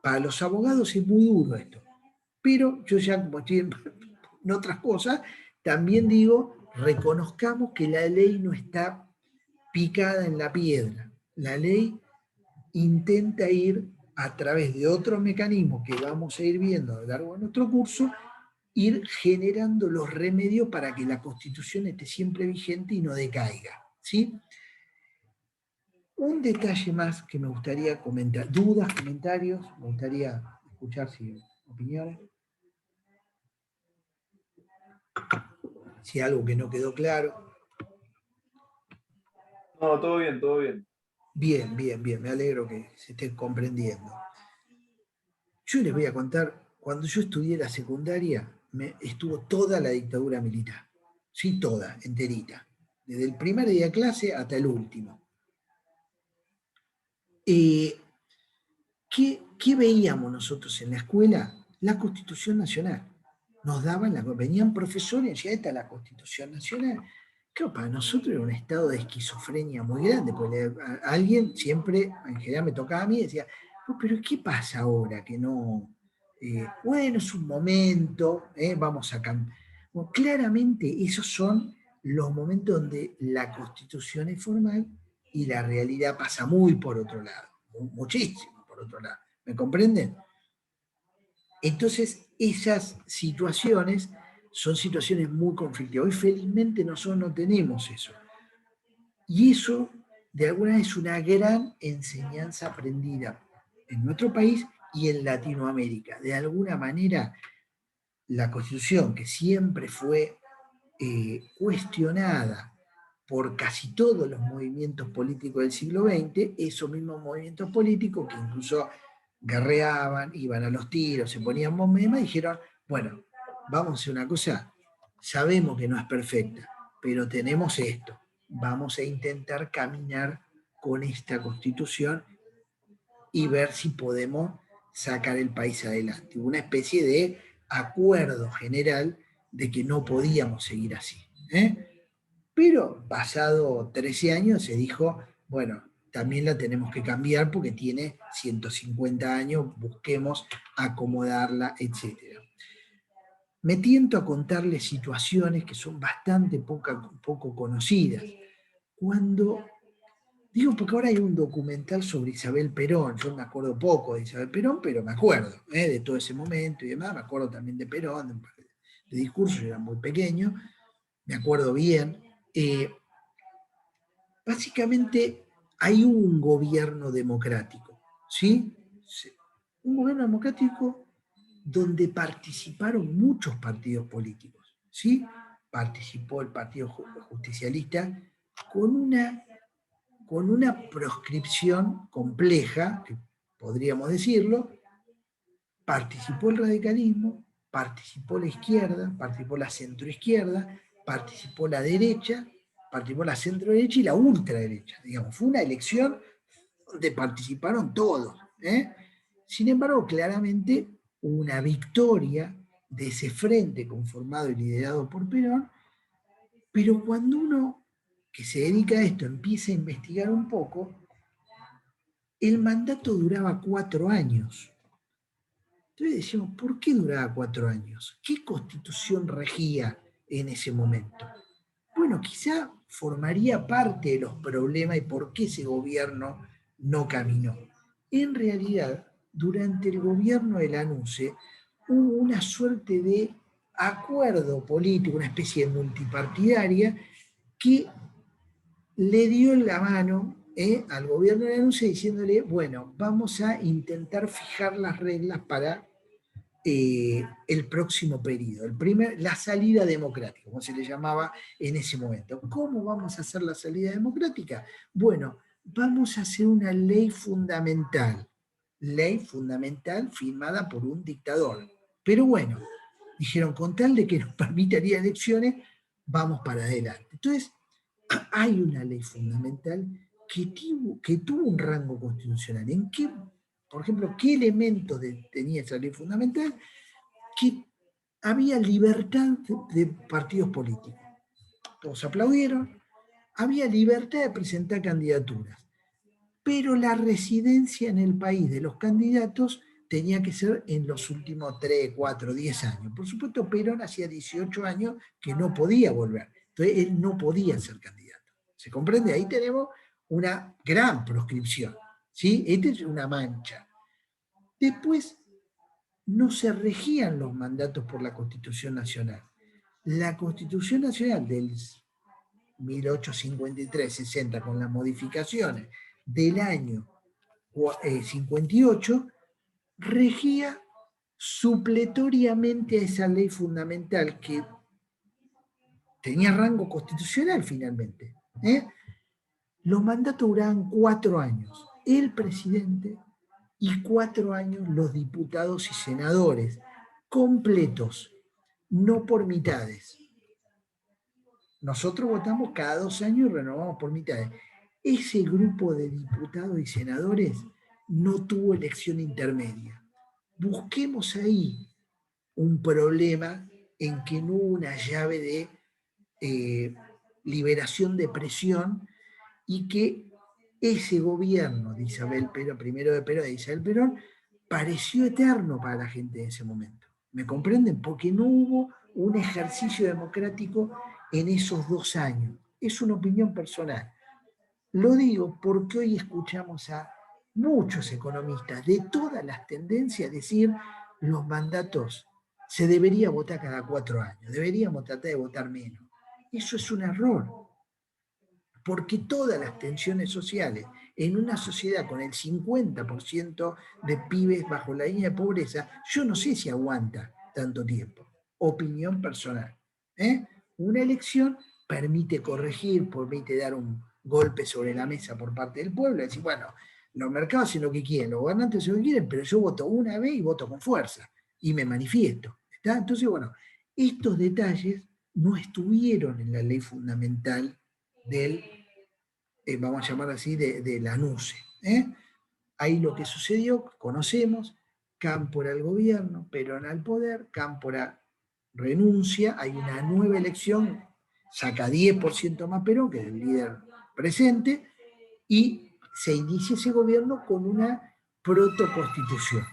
Para los abogados es muy duro esto. Pero yo ya, como estoy en otras cosas, también digo, reconozcamos que la ley no está picada en la piedra. La ley intenta ir a través de otros mecanismos que vamos a ir viendo a lo largo de nuestro curso, ir generando los remedios para que la Constitución esté siempre vigente y no decaiga. ¿Sí? Un detalle más que me gustaría comentar, dudas, comentarios, me gustaría escuchar opiniones. Si hay algo que no quedó claro. No, todo bien, todo bien. Bien, bien, bien, me alegro que se esté comprendiendo. Yo les voy a contar, cuando yo estudié la secundaria, estuvo toda la dictadura militar. Sí, toda, enterita. Desde el primer día de clase hasta el último. ¿Qué veíamos nosotros en la escuela? La Constitución Nacional. Venían profesores y decían, esta es la Constitución Nacional. Claro, para nosotros era un estado de esquizofrenia muy grande, porque alguien siempre, en general me tocaba a mí, y decía, "No, pero ¿qué pasa ahora que no? Bueno, es un momento, vamos a cambiar. Bueno, claramente esos son los momentos donde la constitución es formal y la realidad pasa muy por otro lado, muchísimo por otro lado. ¿Me comprenden? Entonces, esas situaciones son situaciones muy conflictivas. Hoy felizmente nosotros no tenemos eso. Y eso, de alguna vez, es una gran enseñanza aprendida en nuestro país y en Latinoamérica. De alguna manera, la Constitución, que siempre fue cuestionada por casi todos los movimientos políticos del siglo XX, esos mismos movimientos políticos que incluso guerreaban, iban a los tiros, se ponían bombemas, dijeron, bueno, vamos a hacer una cosa, sabemos que no es perfecta, pero tenemos esto, vamos a intentar caminar con esta constitución y ver si podemos sacar el país adelante. Una especie de acuerdo general de que no podíamos seguir así. Pero pasado 13 años se dijo, bueno, también la tenemos que cambiar porque tiene 150 años, busquemos acomodarla, etc. Me tiento a contarles situaciones que son bastante poco conocidas. Cuando, digo, porque ahora hay un documental sobre Isabel Perón, yo me acuerdo poco de Isabel Perón, pero me acuerdo de todo ese momento y demás, me acuerdo también de Perón, de discursos, yo era muy pequeño, me acuerdo bien. Eh, Básicamente hay un gobierno democrático, ¿sí? Un gobierno democrático donde participaron muchos partidos políticos, ¿sí? Participó el Partido Justicialista con una, con una proscripción compleja, que podríamos decirlo, participó el radicalismo, participó la izquierda, participó la centroizquierda, participó la derecha, participó la centroderecha y la ultraderecha. Digamos, fue una elección donde participaron todos. Sin embargo, claramente una victoria de ese frente conformado y liderado por Perón, pero cuando uno que se dedica a esto empieza a investigar un poco, el mandato duraba 4 años. Entonces decimos, ¿por qué duraba 4 años? ¿Qué constitución regía en ese momento? Bueno, quizá formaría parte de los problemas y por qué ese gobierno no caminó. En realidad, durante el gobierno de Lanusse hubo una suerte de acuerdo político, una especie de multipartidaria, que le dio la mano al gobierno de Lanusse diciéndole, bueno, vamos a intentar fijar las reglas para el próximo periodo, la salida democrática, como se le llamaba en ese momento. ¿Cómo vamos a hacer la salida democrática? Bueno, vamos a hacer una ley fundamental firmada por un dictador. Pero bueno, dijeron, con tal de que nos permitiría elecciones, vamos para adelante. Entonces, hay una ley fundamental que tuvo un rango constitucional. ¿En qué, por ejemplo, qué elementos tenía esa ley fundamental? Que había libertad de partidos políticos. Todos aplaudieron, había libertad de presentar candidaturas, pero la residencia en el país de los candidatos tenía que ser en los últimos 3, 4, 10 años. Por supuesto, Perón hacía 18 años que no podía volver, entonces él no podía ser candidato. ¿Se comprende? Ahí tenemos una gran proscripción, ¿sí? Esta es una mancha. Después, no se regían los mandatos por la Constitución Nacional. La Constitución Nacional del 1853-60, con las modificaciones del año 58, regía supletoriamente a esa ley fundamental que tenía rango constitucional finalmente. Los mandatos duraban 4 años. El presidente y 4 años los diputados y senadores, completos, no por mitades. Nosotros votamos cada 2 años y renovamos por mitades. Ese grupo de diputados y senadores no tuvo elección intermedia. Busquemos ahí un problema en que no hubo una llave de liberación de presión, y que ese gobierno de Isabel Perón, primero de Perón, de Isabel Perón, pareció eterno para la gente en ese momento. ¿Me comprenden? Porque no hubo un ejercicio democrático en esos 2 años. Es una opinión personal. Lo digo porque hoy escuchamos a muchos economistas de todas las tendencias decir los mandatos se debería votar cada 4 años, deberíamos tratar de votar menos. Eso es un error, porque todas las tensiones sociales en una sociedad con el 50% de pibes bajo la línea de pobreza, yo no sé si aguanta tanto tiempo. Opinión personal. Una elección permite corregir, permite dar un golpe sobre la mesa por parte del pueblo, decir, bueno, los mercados hacen lo que quieren, los gobernantes hacen lo que quieren, pero yo voto una vez y voto con fuerza y me manifiesto. ¿Está? Entonces, bueno, estos detalles no estuvieron en la ley fundamental del, vamos a llamar así, de la NUCE. Ahí lo que sucedió, conocemos, Cámpora al gobierno, Perón al poder, Cámpora renuncia, hay una nueva elección, saca 10% más Perón, que es el líder presente, y se inicia ese gobierno con una protoconstitución.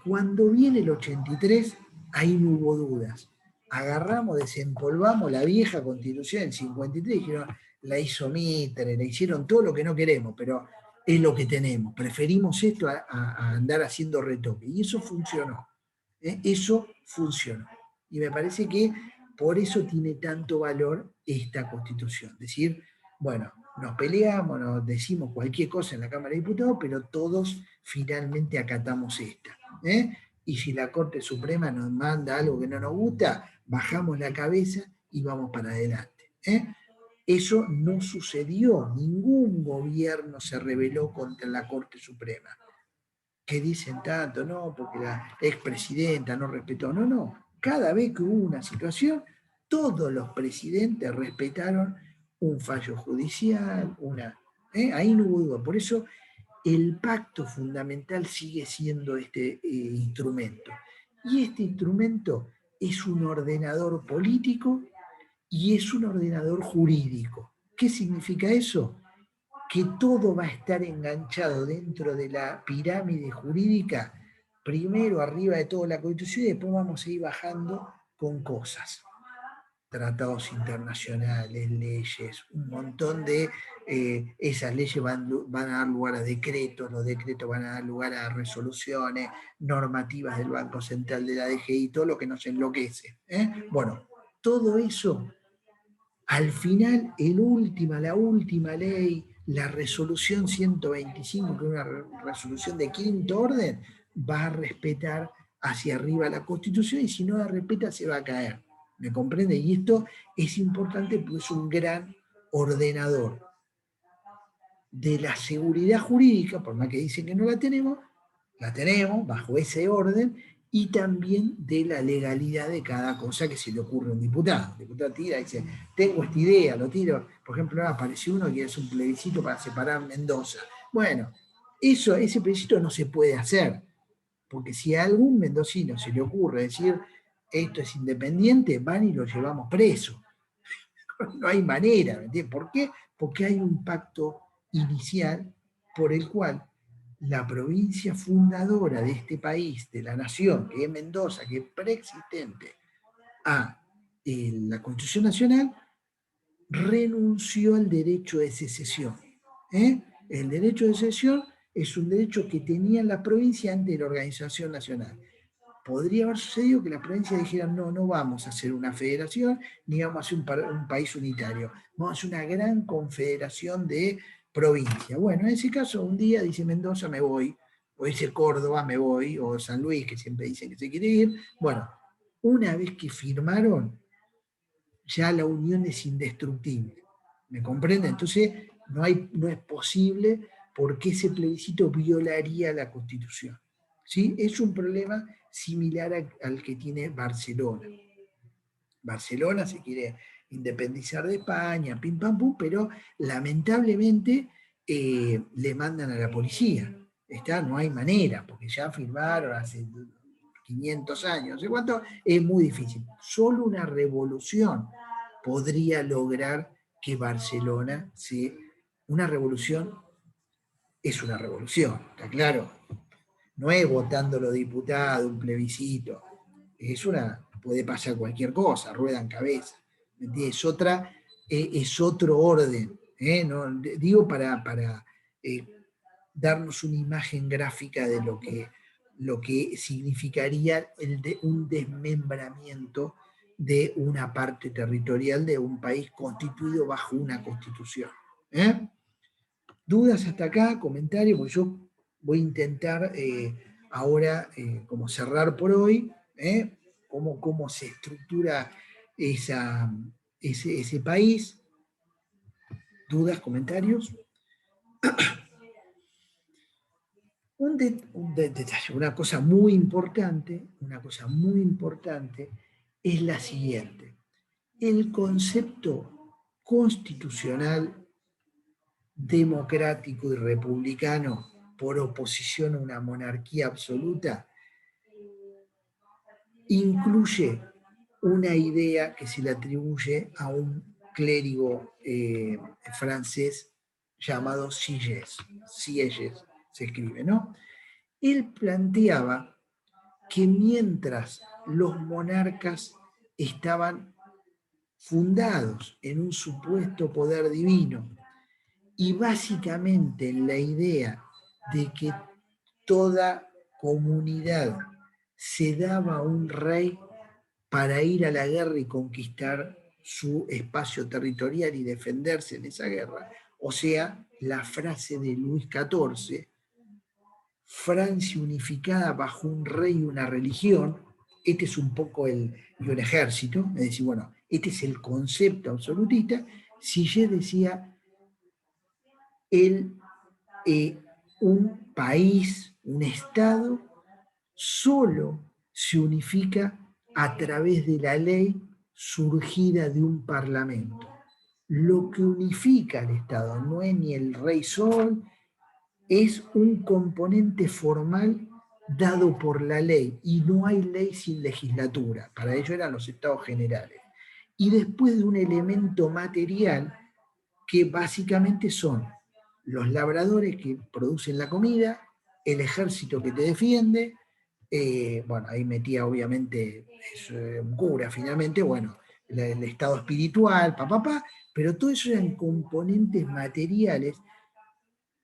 Cuando viene el 83, ahí no hubo dudas. Agarramos, desempolvamos la vieja constitución del 53 y dijeron, la hizo Mitre, le hicieron todo lo que no queremos, pero es lo que tenemos. Preferimos esto a andar haciendo retoque. Y eso funcionó. Eso funcionó. Y me parece que por eso tiene tanto valor esta constitución. Decir, bueno, nos peleamos, nos decimos cualquier cosa en la Cámara de Diputados, pero todos finalmente acatamos esta. Y si la Corte Suprema nos manda algo que no nos gusta, bajamos la cabeza y vamos para adelante. Eso no sucedió, ningún gobierno se rebeló contra la Corte Suprema. Que dicen tanto, no, porque la expresidenta no respetó, no, cada vez que hubo una situación, todos los presidentes respetaron un fallo judicial, ahí no hubo duda, por eso el pacto fundamental sigue siendo este instrumento. Y este instrumento es un ordenador político y es un ordenador jurídico. ¿Qué significa eso? Que todo va a estar enganchado dentro de la pirámide jurídica, primero arriba de toda la Constitución y después vamos a ir bajando con cosas. Tratados internacionales, leyes, un montón de esas leyes van a dar lugar a decretos, los decretos van a dar lugar a resoluciones, normativas del Banco Central, de la DGI, todo lo que nos enloquece. Bueno, todo eso, al final, la última ley, la resolución 125, que es una resolución de quinto orden, va a respetar hacia arriba la Constitución y si no la respeta se va a caer. ¿Me comprende? Y esto es importante porque es un gran ordenador de la seguridad jurídica, por más que dicen que no la tenemos bajo ese orden, y también de la legalidad de cada cosa que se le ocurre a un diputado. El diputado tira y dice, tengo esta idea, lo tiro. Por ejemplo, apareció uno que es un plebiscito para separar Mendoza. Bueno, ese plebiscito no se puede hacer, porque si a algún mendocino se le ocurre decir, esto es independiente, van y lo llevamos preso. No hay manera, ¿me entiendes? ¿Por qué? Porque hay un pacto inicial por el cual la provincia fundadora de este país, de la nación, que es Mendoza, que es preexistente a la Constitución Nacional, renunció al derecho de secesión. El derecho de secesión es un derecho que tenía la provincia ante la organización nacional. Podría haber sucedido que las provincias dijeran, no vamos a hacer una federación, ni vamos a hacer un país unitario, vamos a hacer una gran confederación de provincias. Bueno, en ese caso, un día dice Mendoza, me voy, o dice Córdoba, me voy, o San Luis, que siempre dicen que se quiere ir. Bueno, una vez que firmaron, ya la unión es indestructible. ¿Me comprende? Entonces, no es posible porque ese plebiscito violaría la Constitución. ¿Sí? Es un problema similar al que tiene Barcelona. Barcelona se quiere independizar de España, pim pam pum, pero lamentablemente le mandan a la policía. No hay manera, porque ya firmaron hace 500 años, no sé cuánto, es muy difícil. Solo una revolución podría lograr que Barcelona una revolución es una revolución, ¿está claro? No es votando los diputados, un plebiscito. Puede pasar cualquier cosa, ruedan cabeza. ¿Me entiendes? Es otro orden. ¿No? Digo para darnos una imagen gráfica de lo que significaría un desmembramiento de una parte territorial de un país constituido bajo una constitución. ¿Dudas hasta acá? ¿Comentarios? Porque yo voy a intentar ahora como cerrar por hoy, cómo se estructura ese país. ¿Dudas? ¿Comentarios? Un detalle, una cosa muy importante es la siguiente. El concepto constitucional, democrático y republicano por oposición a una monarquía absoluta incluye una idea que se le atribuye a un clérigo francés llamado Sieyès. Sieyès se escribe, ¿no? Él planteaba que mientras los monarcas estaban fundados en un supuesto poder divino y básicamente en la idea de que toda comunidad se daba a un rey para ir a la guerra y conquistar su espacio territorial y defenderse en esa guerra, o sea, la frase de Luis XIV, Francia unificada bajo un rey y una religión, este es un poco y un ejército, es decir, bueno, este es el concepto absolutista. Sieyès decía, un país, un Estado, solo se unifica a través de la ley surgida de un parlamento. Lo que unifica al Estado no es ni el rey sol, es un componente formal dado por la ley, y no hay ley sin legislatura. Para ello eran los estados generales. Y después de un elemento material que básicamente son los labradores que producen la comida, el ejército que te defiende, bueno, ahí metía obviamente un cura finalmente, bueno, el estado espiritual, pero todo eso eran componentes materiales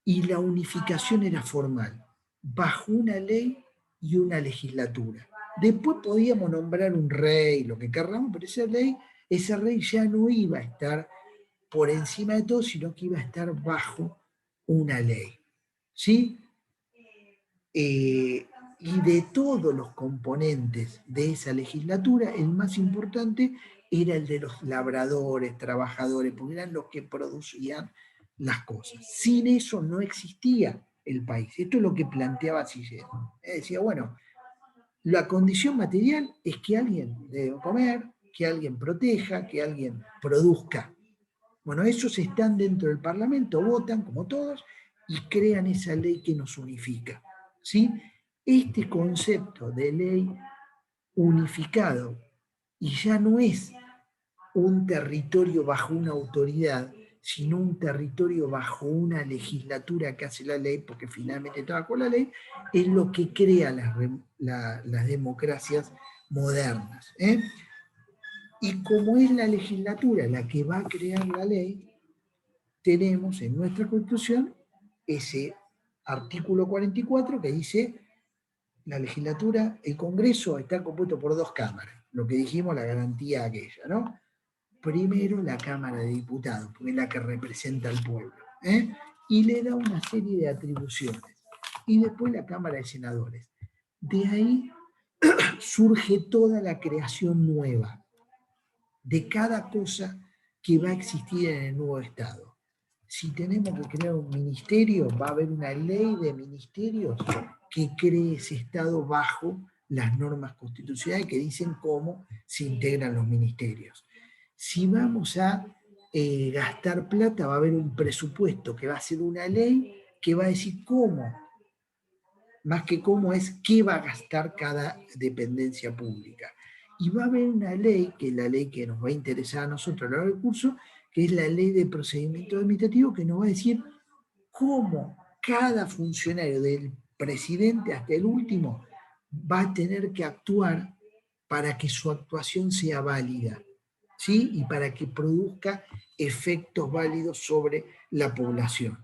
y la unificación era formal, bajo una ley y una legislatura. Después podíamos nombrar un rey, lo que querramos, pero ese rey ya no iba a estar por encima de todo, sino que iba a estar bajo una ley. ¿Sí? Y de todos los componentes de esa legislatura, el más importante era el de los labradores, trabajadores, porque eran los que producían las cosas. Sin eso no existía el país. Esto es lo que planteaba Sieyès. Decía, bueno, la condición material es que alguien debe comer, que alguien proteja, que alguien produzca. Bueno, esos están dentro del Parlamento, votan como todos y crean esa ley que nos unifica. ¿Sí? Este concepto de ley unificado, y ya no es un territorio bajo una autoridad, sino un territorio bajo una legislatura que hace la ley, porque finalmente está bajo la ley, es lo que crea las democracias modernas. Y como es la legislatura la que va a crear la ley, tenemos en nuestra Constitución ese artículo 44 que dice la legislatura, el Congreso está compuesto por dos cámaras, lo que dijimos, la garantía aquella, ¿no? Primero la Cámara de Diputados, porque es la que representa al pueblo, y le da una serie de atribuciones, y después la Cámara de Senadores. De ahí surge toda la creación nueva de cada cosa que va a existir en el nuevo Estado. Si tenemos que crear un ministerio, va a haber una ley de ministerios que cree ese Estado bajo las normas constitucionales que dicen cómo se integran los ministerios. Si vamos a gastar plata, va a haber un presupuesto que va a ser una ley que va a decir cómo, más que cómo es qué va a gastar cada dependencia pública. Y va a haber una ley, que es la ley que nos va a interesar a nosotros a lo largo del curso, que es la ley de procedimiento administrativo, que nos va a decir cómo cada funcionario, del presidente hasta el último, va a tener que actuar para que su actuación sea válida, ¿sí? Y para que produzca efectos válidos sobre la población.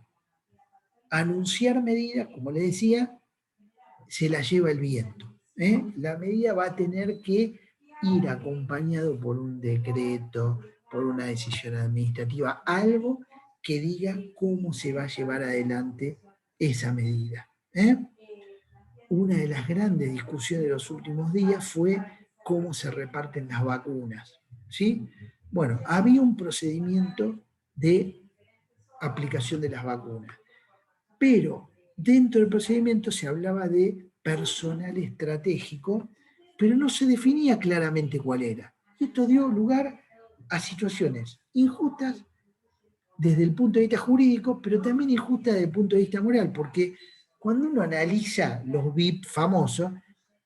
Anunciar medidas, como les decía, se la lleva el viento. La medida va a tener que ir acompañado por un decreto, por una decisión administrativa, algo que diga cómo se va a llevar adelante esa medida. Una de las grandes discusiones de los últimos días fue cómo se reparten las vacunas, ¿sí? Bueno, había un procedimiento de aplicación de las vacunas, pero dentro del procedimiento se hablaba de personal estratégico, pero no se definía claramente cuál era. Esto dio lugar a situaciones injustas desde el punto de vista jurídico, pero también injustas desde el punto de vista moral, porque cuando uno analiza los VIP famosos,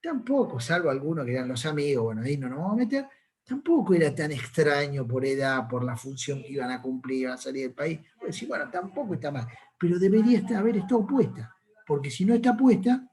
tampoco, salvo algunos que eran los amigos, bueno, ahí no nos vamos a meter, tampoco era tan extraño por edad, por la función que iban a cumplir, iban a salir del país. Pues decir, bueno, tampoco está mal, pero debería haber estado puesta, porque si no está puesta,